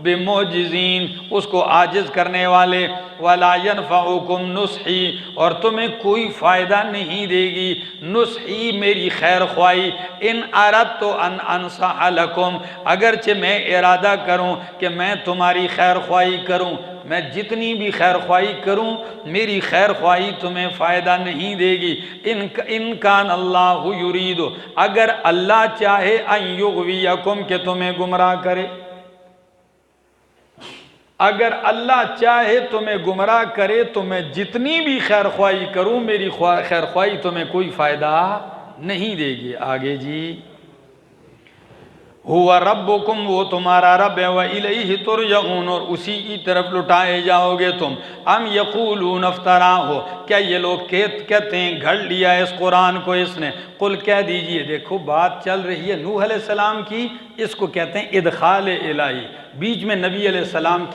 بمعجزین اس کو عاجز کرنے والے، ولا ینفعکم نصحی، اور تمہیں کوئی فائدہ نہیں دے گی، نصحی میری خیر خواہی، ان اردت ان انصح لکم، اگرچہ میں ارادہ کروں کہ میں تمہاری خیر خواہی کروں، میں جتنی بھی خیر خواہی کروں میری خیر خواہی تمہیں فائدہ نہیں دے گی۔ ان کان اللہ یرید، اگر اللہ چاہے، ان یغویکم، کہ تمہیں گمراہ کرے، اگر اللہ چاہے تمہیں گمراہ کرے تو میں جتنی بھی خیر خواہی کروں میری خیر خواہی تمہیں کوئی فائدہ نہیں دے گی۔ آگے جی، ہوا ربکم، وہ تمہارا رب ہے، وَإِلَيْهِ تُرْجَعُونَ، اور اسی کی طرف لٹائے جاؤ گے تم۔ ام یقولون افطراہ، کیا یہ لوگ کہتے ہیں گھڑ لیا اس قرآن کو اس نے؟ قل، کہہ دیجئے، دیکھو بات چل رہی ہے نوح علیہ السلام کی، اس کو کہتے ہیں ادخال الہی، بیچ میں نبی علیہ السلام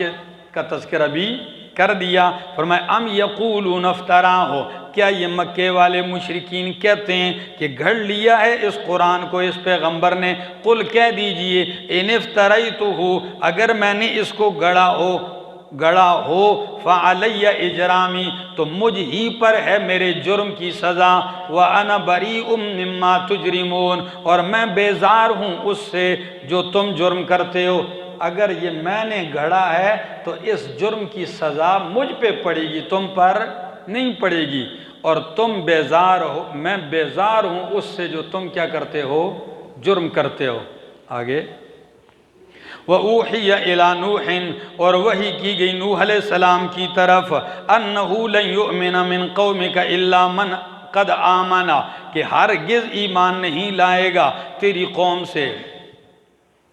کا تذکرہ بھی کر دیا۔ فرمایا ام یقولون افطراہ، کیا یہ مکے والے مشرکین کہتے ہیں کہ گھڑ لیا ہے اس قرآن کو اس پیغمبر نے؟ قل، کہہ دیجئے، ان افتریتہ، اگر میں نے اس کو گڑا ہو فعلی اجرامی، تو مجھ ہی پر ہے میرے جرم کی سزا، وانا بریء مما تجرمون، اور میں بیزار ہوں اس سے جو تم جرم کرتے ہو۔ اگر یہ میں نے گھڑا ہے تو اس جرم کی سزا مجھ پہ پڑے گی، تم پر نہیں پڑے گی، اور تم بیزار ہو، میں بیزار ہوں اس سے جو تم کیا کرتے ہو؟ جرم کرتے ہو۔ آگے، وَأُوحِيَ إِلَى نُوحٍ، اور وحی کی گئی نوح علیہ السلام کی طرف، أَنَّهُ لَن يُؤْمِنَ مِن قَوْمِكَ إِلَّا مَنْ قَدْ آمَنَ، کہ ہرگز ایمان نہیں لائے گا تیری قوم سے،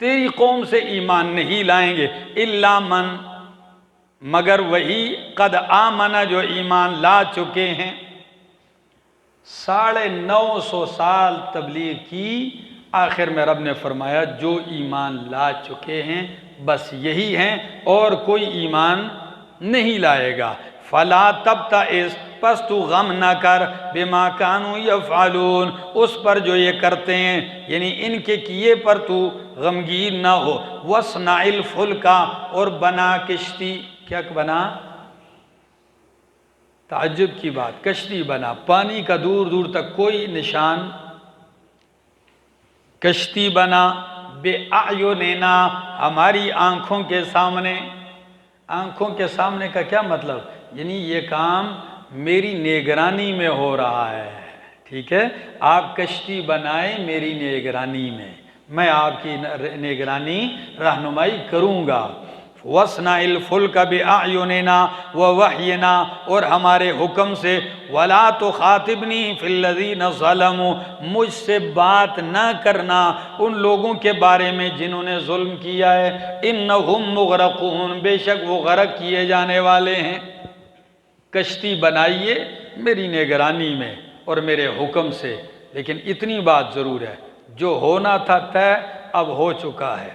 تیری قوم سے ایمان نہیں لائیں گے، الا من، مگر وہی، قد آمنہ، جو ایمان لا چکے ہیں۔ 950 سال تبلیغ کی، آخر میں رب نے فرمایا جو ایمان لا چکے ہیں بس یہی ہیں، اور کوئی ایمان نہیں لائے گا۔ فلا تبتئس، پس تو غم نہ کر، بما کانوا یفعلون، اس پر جو یہ کرتے ہیں، یعنی ان کے کیے پر تو غمگین نہ ہو۔ واصنع الفلک، اور بنا کشتی، کیا بنا؟ تعجب کی بات، کشتی بنا، پانی کا دور دور تک کوئی نشان، کشتی بنا، بِأَعْيُنِنَا، ہماری آنکھوں کے سامنے۔ آنکھوں کے سامنے کا کیا مطلب؟ یعنی یہ کام میری نگرانی میں ہو رہا ہے، ٹھیک ہے؟ آپ کشتی بنائیں میری نگرانی میں آپ کی نگرانی رہنمائی کروں گا۔ وَاصْنَعِ الْفُلْكَ بِأَعْيُنِنَا وَوَحْيِنَا، اور ہمارے حکم سے، وَلَا تُخَاطِبْنِي فِي الَّذِينَ ظَلَمُوا، مجھ سے بات نہ کرنا ان لوگوں کے بارے میں جنہوں نے ظلم کیا ہے، اِنَّهُمْ مُغْرَقُونَ، بے شک وہ غرق کیے جانے والے ہیں۔ کشتی بنائیے میری نگرانی میں اور میرے حکم سے، لیکن اتنی بات ضرور ہے، جو ہونا تھا طے اب ہو چکا ہے۔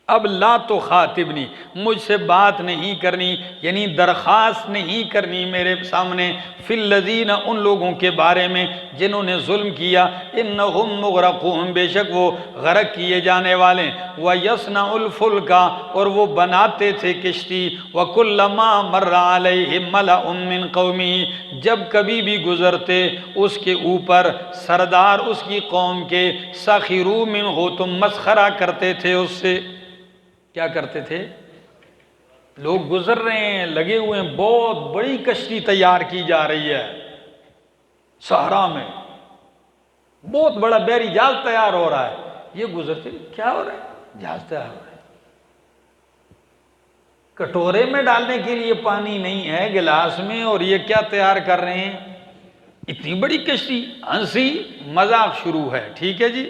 اب لا تو خاطبنی، مجھ سے بات نہیں کرنی، یعنی درخواست نہیں کرنی میرے سامنے، فی الذین، ان لوگوں کے بارے میں جنہوں نے ظلم کیا، انہم مغرقون، بے شک وہ غرق کیے جانے والے، وَيَصْنَعُ الْفُلْكَ، اور وہ بناتے تھے کشتی، وَكُلَّمَا مَرَّ عَلَيْهِ مَلَأٌ مِّن قَوْمِهِ، جب کبھی بھی گزرتے اس کے اوپر سردار اس کی قوم کے، سَخِرُوا مِنْهُ، تم مسخرہ کرتے تھے اس سے۔ کیا کرتے تھے؟ لوگ گزر رہے ہیں، لگے ہوئے ہیں، بہت بڑی کشتی تیار کی جا رہی ہے صحرا میں، بہت بڑا بحری جہاز تیار ہو رہا ہے، یہ گزرتے کیا ہو رہا ہے؟ جہاز تیار ہو رہا ہے، کٹورے میں ڈالنے کے لیے پانی نہیں ہے، گلاس میں، اور یہ کیا تیار کر رہے ہیں؟ اتنی بڑی کشتی۔ ہنسی مذاق شروع ہے، ٹھیک ہے جی۔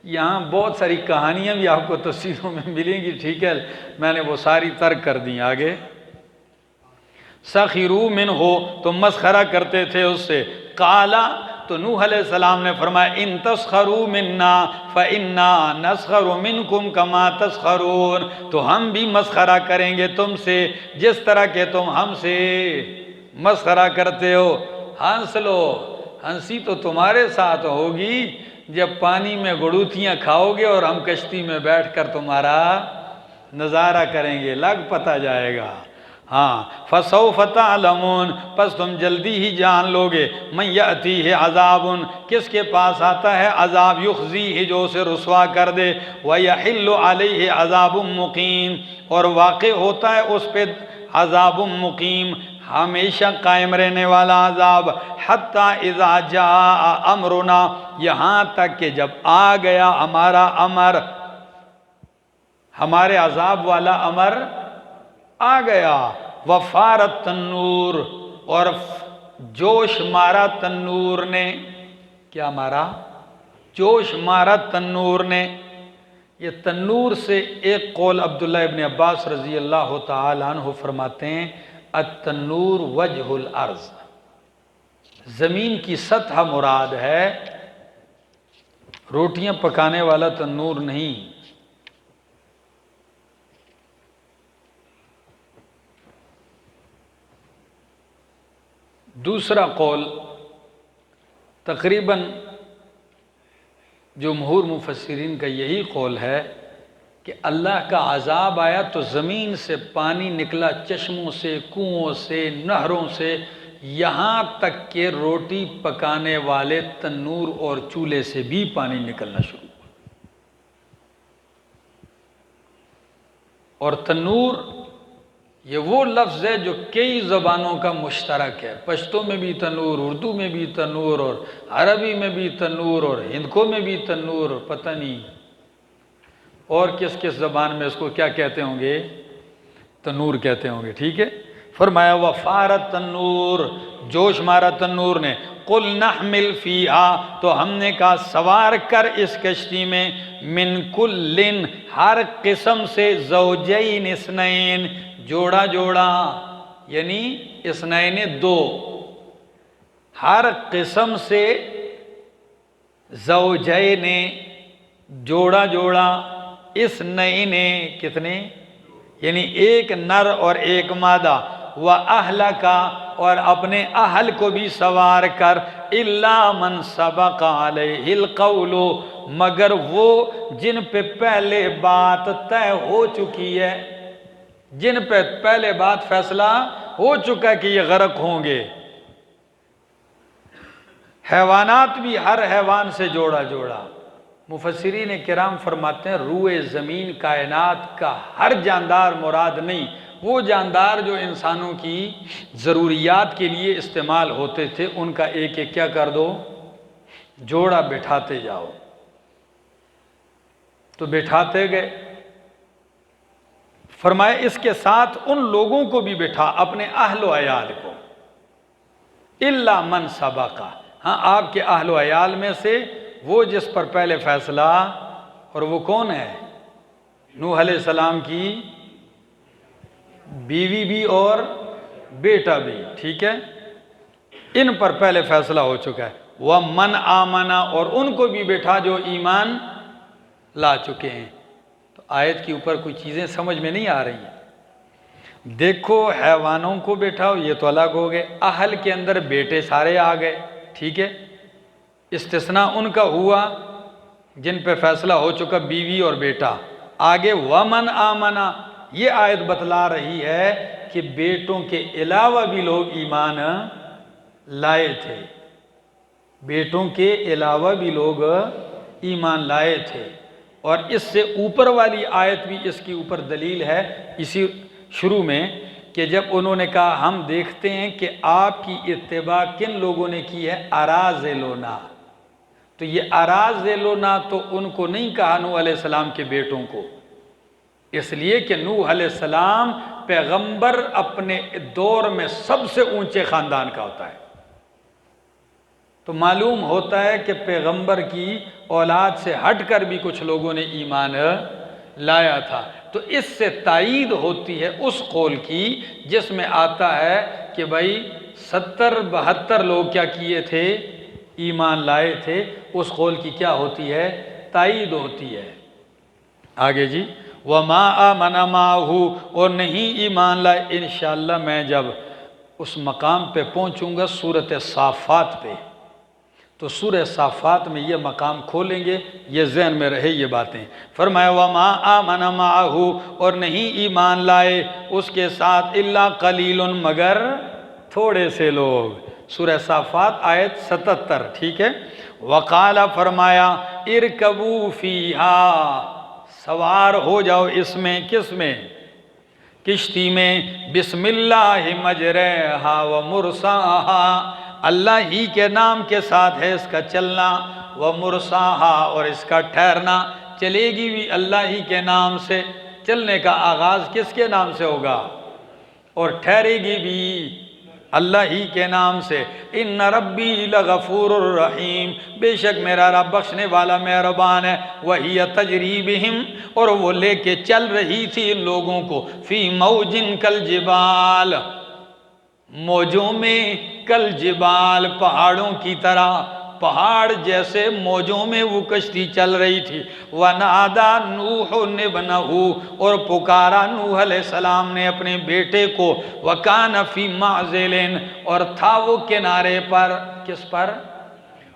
یہاں بہت ساری کہانیاں بھی آپ کو تفسیروں میں ملیں گی، ٹھیک ہے، میں نے وہ ساری ترک کر دی۔ آگے، سخروا منہ، تو مسخرہ کرتے تھے اس سے، قالا، تو نوح علیہ السلام نے فرمایا، ان تسخروا منا فإنا نسخر منکم کما تسخرون، تو ہم بھی مسخرہ کریں گے تم سے جس طرح کہ تم ہم سے مسخرہ کرتے ہو۔ ہنس لو، ہنسی تو تمہارے ساتھ ہوگی جب پانی میں گڑوتیاں کھاؤ گے اور ہم کشتی میں بیٹھ کر تمہارا نظارہ کریں گے، لگ پتہ جائے گا۔ ہاں، فَسَوْفَ تَعْلَمُونَ، پس تم جلدی ہی جان لوگے، مَن يَأْتِيهِ عَذَابٌ، کس کے پاس آتا ہے عذاب، يُخْزِيهِ، جو اسے رسوا کر دے، وَيَحِلُّ عَلَيْهِ عَذَابٌ مُقِيمٌ، اور واقع ہوتا ہے اس پہ عذاب مقیم، ہمیشہ قائم رہنے والا عذاب، حتی اذا جاء امرنا، یہاں تک کہ جب آ گیا ہمارا امر، ہمارے عذاب والا امر آ گیا، وفارت تنور، اور جوش مارا تنور نے، کیا مارا؟ جوش مارا تنور نے۔ یہ تنور سے ایک قول عبداللہ ابن عباس رضی اللہ تعالی عنہ فرماتے ہیں، التنور وجہ الارض، زمین کی سطح مراد ہے، روٹیاں پکانے والا تنور نہیں۔ دوسرا قول تقریباً جمہور مفسرین کا یہی قول ہے کہ اللہ کا عذاب آیا تو زمین سے پانی نکلا، چشموں سے، کنووں سے، نہروں سے، یہاں تک کہ روٹی پکانے والے تنور اور چولہے سے بھی پانی نکلنا شروع ہوا۔ اور تنور یہ وہ لفظ ہے جو کئی زبانوں کا مشترک ہے، پشتو میں بھی تنور، اردو میں بھی تنور، اور عربی میں بھی تنور، اور ہندکو میں بھی تنور، اور پتہ نہیں اور کس کس زبان میں اس کو کیا کہتے ہوں گے، تنور کہتے ہوں گے، ٹھیک ہے۔ فرمایا وفارت تنور، جوش مارا تنور نے، قل نحمل فیہا، تو ہم نے کہا سوار کر اس کشتی میں، من کلن، ہر قسم سے، زوجین اثنین، جوڑا جوڑا، یعنی اثنین دو، ہر قسم سے، زوجین جوڑا جوڑا، اثنین کتنے، یعنی ایک نر اور ایک مادہ، وَأَهْلَكَ، اور اپنے اہل کو بھی سوار کر، إِلَّا مَنْ سَبَقَ عَلَيْهِ الْقَوْلُ، مگر وہ جن پہ پہلے بات طے ہو چکی ہے، جن پہ پہلے بات فیصلہ ہو چکا ہے کہ یہ غرق ہوں گے۔ حیوانات بھی ہر حیوان سے جوڑا جوڑا۔ مفسرین کرام فرماتے ہیں روئے زمین کائنات کا ہر جاندار مراد نہیں، وہ جاندار جو انسانوں کی ضروریات کے لیے استعمال ہوتے تھے ان کا ایک ایک کیا کر دو، جوڑا بٹھاتے جاؤ۔ تو بٹھاتے گئے، فرمایا اس کے ساتھ ان لوگوں کو بھی بٹھا اپنے اہل و عیال کو، الا من سبقا، ہاں آپ کے اہل و عیال میں سے وہ جس پر پہلے فیصلہ، اور وہ کون ہے؟ نوح علیہ السلام کی بیوی بھی اور بیٹا بھی، ٹھیک ہے، ان پر پہلے فیصلہ ہو چکا ہے۔ وَمَنْ آمَنَ، اور ان کو بھی بیٹھا جو ایمان لا چکے ہیں۔ تو آیت کے اوپر کوئی چیزیں سمجھ میں نہیں آ رہی ہیں۔ دیکھو حیوانوں کو بیٹھاؤ، یہ تو الگ ہو گئے، اہل کے اندر بیٹے سارے آ گئے، ٹھیک ہے، استثناء ان کا ہوا جن پہ فیصلہ ہو چکا، بیوی اور بیٹا۔ آگے وَمَنْ آمَنَ، یہ آیت بتلا رہی ہے کہ بیٹوں کے علاوہ بھی لوگ ایمان لائے تھے، بیٹوں کے علاوہ بھی لوگ ایمان لائے تھے۔ اور اس سے اوپر والی آیت بھی اس کی اوپر دلیل ہے، اسی شروع میں، کہ جب انہوں نے کہا ہم دیکھتے ہیں کہ آپ کی اتباع کن لوگوں نے کی ہے، اراذلونا، تو یہ اراذلونا تو ان کو نہیں کہا نوح علیہ السلام کے بیٹوں کو، اس لیے کہ نوح علیہ السلام پیغمبر اپنے دور میں سب سے اونچے خاندان کا ہوتا ہے، تو معلوم ہوتا ہے کہ پیغمبر کی اولاد سے ہٹ کر بھی کچھ لوگوں نے ایمان لایا تھا۔ تو اس سے تائید ہوتی ہے اس قول کی جس میں آتا ہے کہ بھائی 70-72 لوگ کیا کیے تھے، ایمان لائے تھے، اس قول کی کیا ہوتی ہے، تائید ہوتی ہے۔ آگے جی، وَمَا آمَنَ مَعَهُ، اور نہیں ایمان لائے، انشاءاللہ میں جب اس مقام پہ پہنچوں گا سورۃ صافات پہ، تو سورہ صافات میں یہ مقام کھولیں گے، یہ ذہن میں رہے یہ باتیں۔ فرمایا وَمَا آمَنَ مَعَهُ، اور نہیں ایمان لائے اس کے ساتھ، الا قلیل، مگر تھوڑے سے لوگ۔ سورہ صافات آیت 77، ٹھیک ہے۔ وقال، فرمایا ارکبوا فیہا، سوار ہو جاؤ اس میں، کس میں، کشتی میں، بسم اللہ مجریہا ومرساہا، اللہ ہی کے نام کے ساتھ ہے اس کا چلنا، ومرساہا، اور اس کا ٹھہرنا، چلے گی بھی اللہ ہی کے نام سے، چلنے کا آغاز کس کے نام سے ہوگا، اور ٹھہرے گی بھی اللہ ہی کے نام سے۔ ان ربی لغفور الرحیم، بے شک میرا رب بخشنے والا مہربان ہے۔ وہی تجری بہم، اور وہ لے کے چل رہی تھی ان لوگوں کو، فی موج کالجبال، موجوں میں، کالجبال، پہاڑوں کی طرح، پہاڑ جیسے موجوں میں وہ کشتی چل رہی تھی۔ وَنَادَى نُوحٌ ابْنَهُ، اور پکارا نوح علیہ السلام نے اپنے بیٹے کو، وَكَانَ فِي مَعْزِلٍ، اور تھا وہ کنارے پر، کس پر،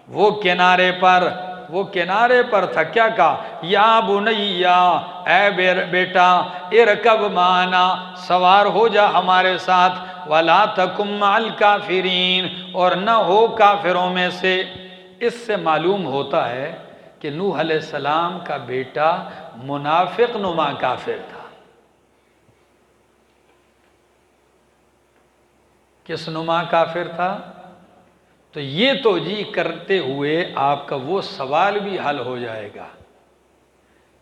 وہ کنارے پر، وہ کنارے پر تھا، کیا کہا، یا بنیا، اے بیٹا، ارکب معنا، سوار ہو جا ہمارے ساتھ، وَلَا تَكُن مَعَ الْكَافِرِينَ، اور نہ ہو کافروں میں سے۔ اس سے معلوم ہوتا ہے کہ نوح علیہ السلام کا بیٹا منافق نما کافر تھا۔ کس نما کافر تھا؟ تو یہ توجیہ کرتے ہوئے آپ کا وہ سوال بھی حل ہو جائے گا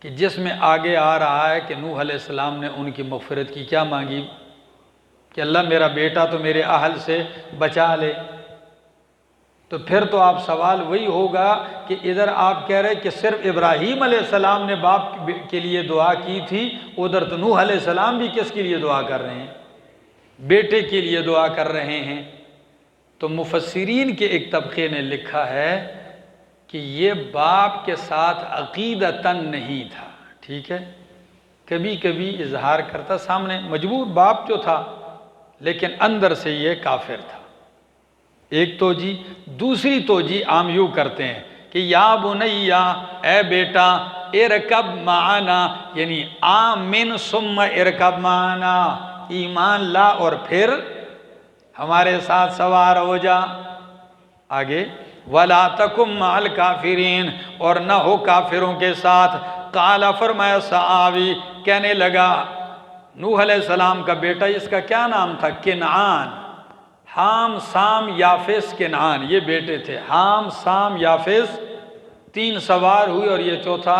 کہ جس میں آگے آ رہا ہے کہ نوح علیہ السلام نے ان کی مغفرت کی کیا مانگی، کہ اللہ میرا بیٹا تو میرے اہل سے بچا لے، تو پھر تو آپ سوال وہی ہوگا کہ ادھر آپ کہہ رہے کہ صرف ابراہیم علیہ السلام نے باپ کے لیے دعا کی تھی، ادھر تو نوح علیہ السلام بھی کس کے لیے دعا کر رہے ہیں، بیٹے کے لیے دعا کر رہے ہیں۔ تو مفسرین کے ایک طبقے نے لکھا ہے کہ یہ باپ کے ساتھ عقیدتاً نہیں تھا، ٹھیک ہے، کبھی کبھی اظہار کرتا، سامنے مجبور باپ جو تھا، لیکن اندر سے یہ کافر تھا، ایک توجیہ۔ دوسری توجیہ عام یوں کرتے ہیں کہ یا بنیا، اے بیٹا، ارکب معنا، یعنی آمن ثم ارکب معنا، ایمان لا اور پھر ہمارے ساتھ سوار ہو جا۔ آگے وَلَا تَكُن مَعَ الْكَافِرِينَ، اور نہ ہو کافروں کے ساتھ۔ قال، فرمایا سآوی، کہنے لگا نوح علیہ السلام کا بیٹا، اس کا کیا نام تھا، کنعان، حام، سام، یافس، کنعان، یہ بیٹے تھے، حام، سام، یافس، 3 سوار ہوئی اور یہ چوتھا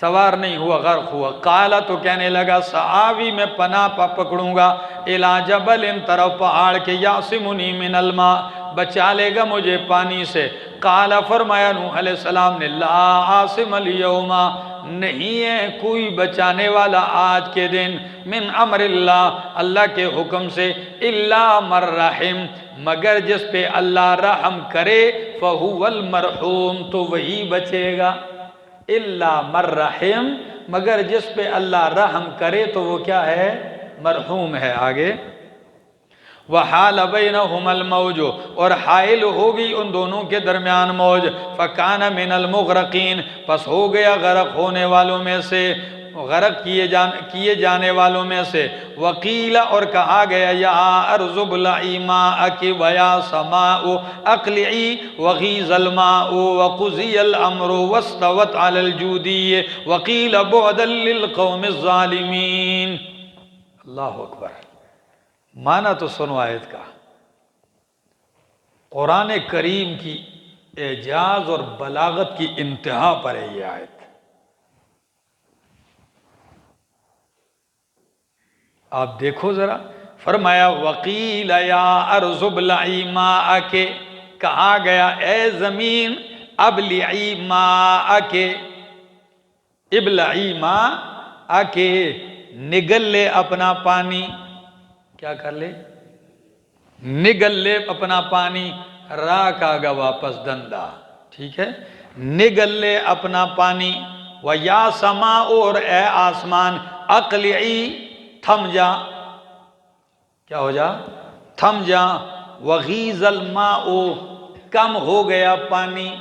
سوار نہیں ہوا، غرق ہوا۔ قالا تو کہنے لگا سآوی میں پناہ پکڑوں گا الی جبل ان طرف پہاڑ کے یعصمنی من الماء بچا لے گا مجھے پانی سے۔ قالا فرمایا نوح علیہ السلام نے لا عاصم اليوم نہیں ہے کوئی بچانے والا آج کے دن من امر اللہ اللہ کے حکم سے الا من رحم مگر جس پہ اللہ رحم کرے فہو المرحوم تو وہی بچے گا۔ الا من رحم مگر جس پہ اللہ رحم کرے تو وہ کیا ہے؟ مرحوم ہے۔ آگے وحال بینہم الموج اور حائل ہوگی ان دونوں کے درمیان موج فکان من المغرقین پس ہو گیا غرق ہونے والوں میں سے، غرق کیے جانے والوں میں سے۔ وقیل اور کہا گیا یا ارض ابلعی ماءک ویا سماء اقلعی وغیض الماء وقضی الامر واستوت علی الجودی وقیل بعدا للقوم الظالمین۔ اللہ اکبر۔ معنی تو سنو آیت کا۔ قرآن کریم کی اعجاز اور بلاغت کی انتہا پر ہے یہ آیت۔ آپ دیکھو ذرا، فرمایا وقیل یا ارض ابلعی ماءک کہا گیا اے زمین ابلعی ماءک ابلعی ماءک نگل لے اپنا پانی۔ کیا کر لے؟ نگل لے اپنا پانی۔ را کا گا واپس دندہ، ٹھیک ہے، نگل لے اپنا پانی۔ وَيَا سَمَاءُ اور اے آسمان اقلعی تھم جا، کیا ہو جا؟ تھم جا۔ وَغِيظَ الْمَاءُ کم ہو گیا پانی،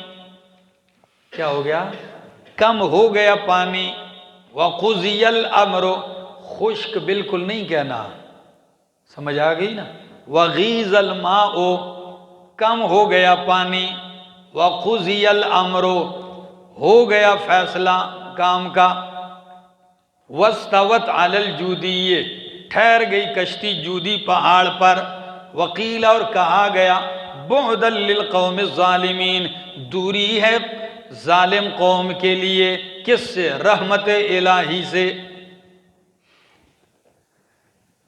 کیا ہو گیا؟ کم ہو گیا پانی۔ وَقُضِيَ الْأَمْرُ خشک بالکل نہیں کہنا، سمجھ آ گئی نا؟ وَغِيظَ الْمَاءُ کم ہو گیا پانی۔ وَقُضِيَ الْأَمْرُ ہو گیا فیصلہ کام کا۔ وَاسْتَوَتْ عَلَى الْجُودِيِّ ٹھہر گئی کشتی جودی پہاڑ پر۔ وقیل اور کہا گیا بُعْدًا لِلْقَوْمِ الظَّالِمِينَ دوری ہے ظالم قوم کے لیے، کس سے؟ رحمت الہی سے۔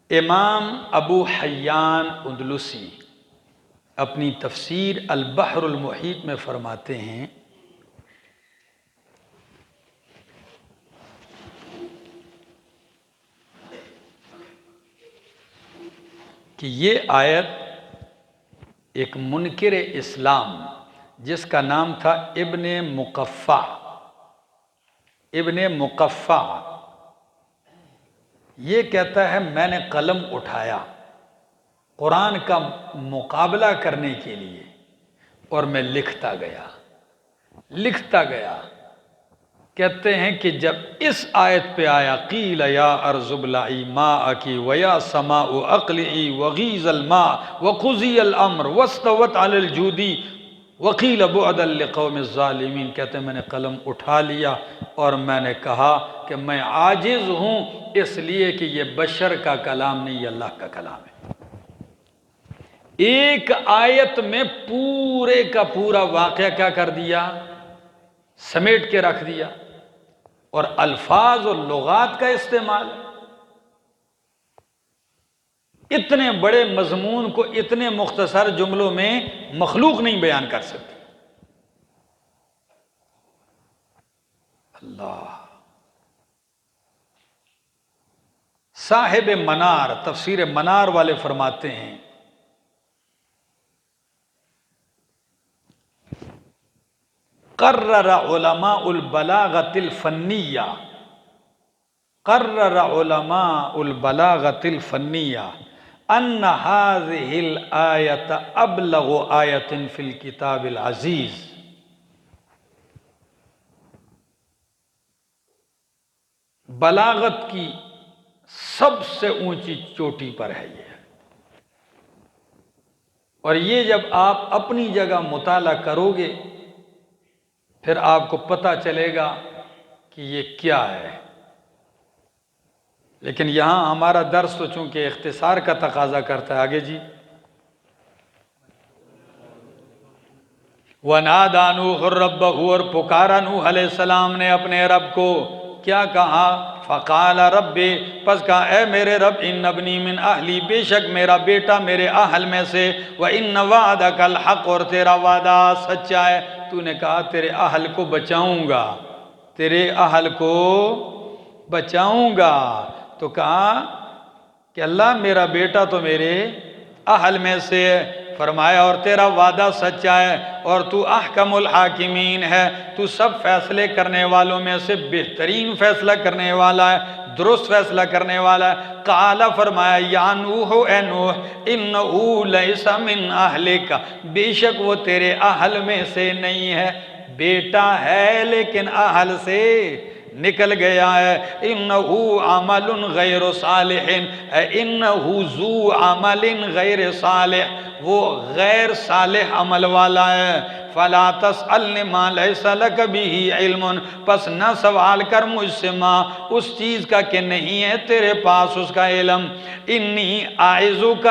امام ابو حیان اندلسی اپنی تفسیر البحر المحیط میں فرماتے ہیں کہ یہ آیت ایک منکر اسلام جس کا نام تھا ابن مقفع یہ کہتا ہے میں نے قلم اٹھایا قرآن کا مقابلہ کرنے کے لیے اور میں لکھتا گیا۔ کہتے ہیں کہ جب اس آیت پہ آیا قیل یا ارض ابلعی ماءک ویا سماء اقلعی وغیض الماء وقضی الامر واستوت علی الجودی وقیل بعدا للقوم الظالمین، کہتے ہیں میں نے قلم اٹھا لیا اور میں نے کہا کہ میں عاجز ہوں اس لیے کہ یہ بشر کا کلام نہیں، یہ اللہ کا کلام ہے۔ ایک آیت میں پورے کا پورا واقعہ کیا کر دیا؟ سمیٹ کے رکھ دیا۔ اور الفاظ اور لغات کا استعمال اتنے بڑے مضمون کو اتنے مختصر جملوں میں مخلوق نہیں بیان کر سکتی۔ اللہ۔ صاحب منار تفسیر منار والے فرماتے ہیں قرر علماء البلاغة الفنية أن هذه الآية أبلغ آية في الكتاب العزيز۔ بلاغت کی سب سے اونچی چوٹی پر ہے یہ، اور یہ جب آپ اپنی جگہ مطالعہ کرو گے پھر آپ کو پتہ چلے گا کہ یہ کیا ہے۔ لیکن یہاں ہمارا درس تو چونکہ اختصار کا تقاضا کرتا ہے، آگے جی۔ وَنَادَى نُوحٌ رَبَّهُ اور پکارا نوح علیہ السلام نے اپنے رب کو، کیا کہا؟ فقال رب، پس کہا اے میرے رب، ان ابنی من اہلی، بے شک میرا بیٹا میرے اہل میں سے، وان وعدک الحق، اور تیرا وعدہ سچا ہے، تو نے کہا تیرے اہل کو بچاؤں گا، تیرے اہل کو بچاؤں گا۔ تو کہا کہ اللہ میرا بیٹا تو میرے اہل میں سے ہے، فرمایا اور تیرا وعدہ سچا ہے، اور تو احکم الحاکمین ہے، تو سب فیصلے کرنے والوں میں سے بہترین فیصلہ کرنے والا ہے، درست فیصلہ کرنے والا ہے۔ قال، فرمایا یا نوح، اے نوح، انہو لیس من اہلک، بے شک وہ تیرے اہل میں سے نہیں ہے، بیٹا ہے لیکن اہل سے نکل گیا ہے۔ انہو عمل غیر صالح، انہو ذو عمل غیر صالح، وہ غیر صالح عمل والا ہے۔ فلا تسألنی ما لیس لک بہ علم، پس نہ سوال کر مجھ سے ما اس چیز کا کہ نہیں ہے تیرے پاس اس کا علم۔ انی اعظک،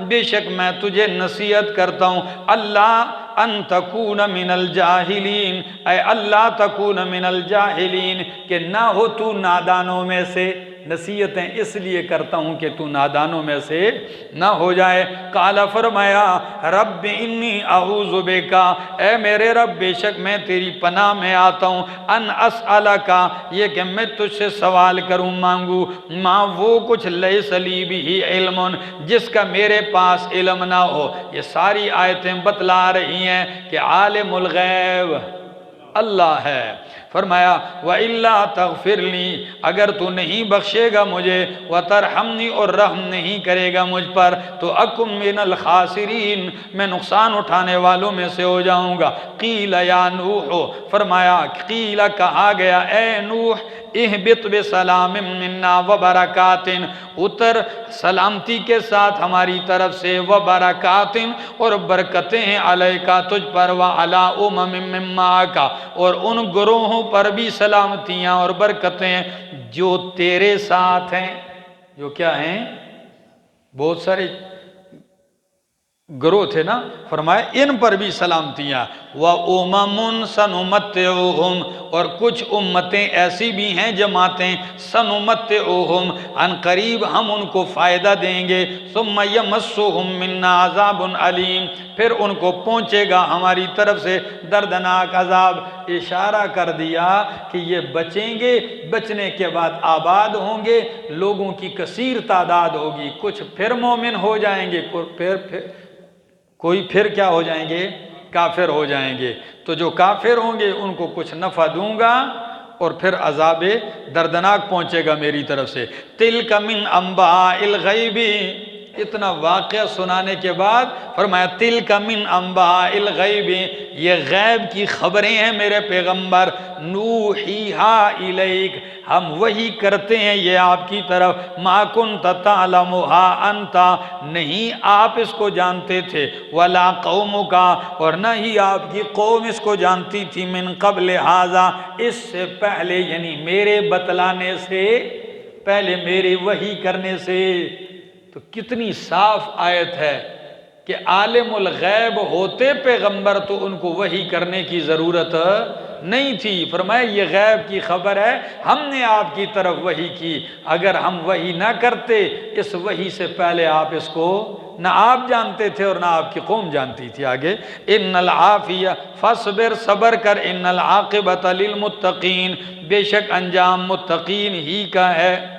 بے شک میں تجھے نصیحت کرتا ہوں، اللہ ان تکون من الجاہلین، اے اللہ تکون من الجاہلین، کہ نہ ہو تو نادانوں میں سے۔ نصیحتیں اس لیے کرتا ہوں کہ تو نادانوں میں سے نہ ہو جائے۔ قال، فرمایا رب انی اعوذ بک، اے میرے رب بے شک میں تیری پناہ میں آتا ہوں، ان اسألک، یہ کہ میں تجھ سے سوال کروں، مانگوں، ما وہ کچھ لیس لی بہ علم، جس کا میرے پاس علم نہ ہو۔ یہ ساری آیتیں بتلا رہی ہیں کہ عالم الغیب اللہ ہے۔ فرمایا وَإِلَّا تَغْفِرْ لِي، اگر تو نہیں بخشے گا مجھے، وَتَرْحَمْنِي، اور رحم نہیں کرے گا مجھ پر، تو أَكُن مِّنَ الْخَاسِرِينَ، میں نقصان اٹھانے والوں میں سے ہو جاؤں گا۔ قِيلَ يَا نُوحُ، فرمایا قیل کہا گیا اے نوح، اہبط بسلام منا وبرکات، اتر سلامتی کے ساتھ ہماری طرف سے، وبرکات، اور برکتیں ہیں، علیکا تجھ پر، وعلی امم ممن معک، اور ان گروہوں پر بھی سلامتیاں اور برکتیں جو تیرے ساتھ ہیں۔ جو کیا ہیں؟ بہت سارے گروہ تھے نا، فرمایا ان پر بھی سلامتیاں، وَأُمَمٌ سَنُمَتِّعُهُمْ، اور کچھ امتیں ایسی بھی ہیں، جماعتیں، سَنُمَتِّعُهُمْ، عن قریب ہم ان کو فائدہ دیں گے، ثُمَّ يَمَسُّهُمْ مِنَّا عَذَابٌ عَلِيمٌ، پھر ان کو پہنچے گا ہماری طرف سے دردناک عذاب۔ اشارہ کر دیا کہ یہ بچیں گے، بچنے کے بعد آباد ہوں گے، لوگوں کی کثیر تعداد ہوگی، کچھ پھر مومن ہو جائیں گے، کوئی پھر کیا ہو جائیں گے؟ کافر ہو جائیں گے۔ تو جو کافر ہوں گے ان کو کچھ نفع دوں گا، اور پھر عذاب دردناک پہنچے گا میری طرف سے۔ تِلْكَ مِنْ أَنْبَاءِ الْغَيْبِ، اتنا واقعہ سنانے کے بعد فرمایا تِلْكَ مِنْ أَنْبَاءِ الْغَيْبِ، یہ غیب کی خبریں ہیں میرے پیغمبر، نُوحِيهَا إِلَيْكَ، ہم وحی کرتے ہیں یہ آپ کی طرف، مَا كُنْتَ تَعْلَمُهَا أَنْتَ، نہیں آپ اس کو جانتے تھے، وَلَا قَوْمُكَ، اور نہ ہی آپ کی قوم اس کو جانتی تھی، مِنْ قَبْلِ هَذَا، اس سے پہلے، یعنی میرے بتلانے سے پہلے، میرے وحی کرنے سے۔ تو کتنی صاف آیت ہے کہ عالم الغیب ہوتے پیغمبر تو ان کو وحی کرنے کی ضرورت نہیں تھی۔ فرمایا یہ غیب کی خبر ہے، ہم نے آپ کی طرف وحی کی، اگر ہم وحی نہ کرتے اس وحی سے پہلے آپ اس کو نہ آپ جانتے تھے اور نہ آپ کی قوم جانتی تھی۔ آگے ان العافیہ فاصبر، صبر کر، ان العاقبۃ للمتقین، بے شک انجام متقین ہی کا ہے۔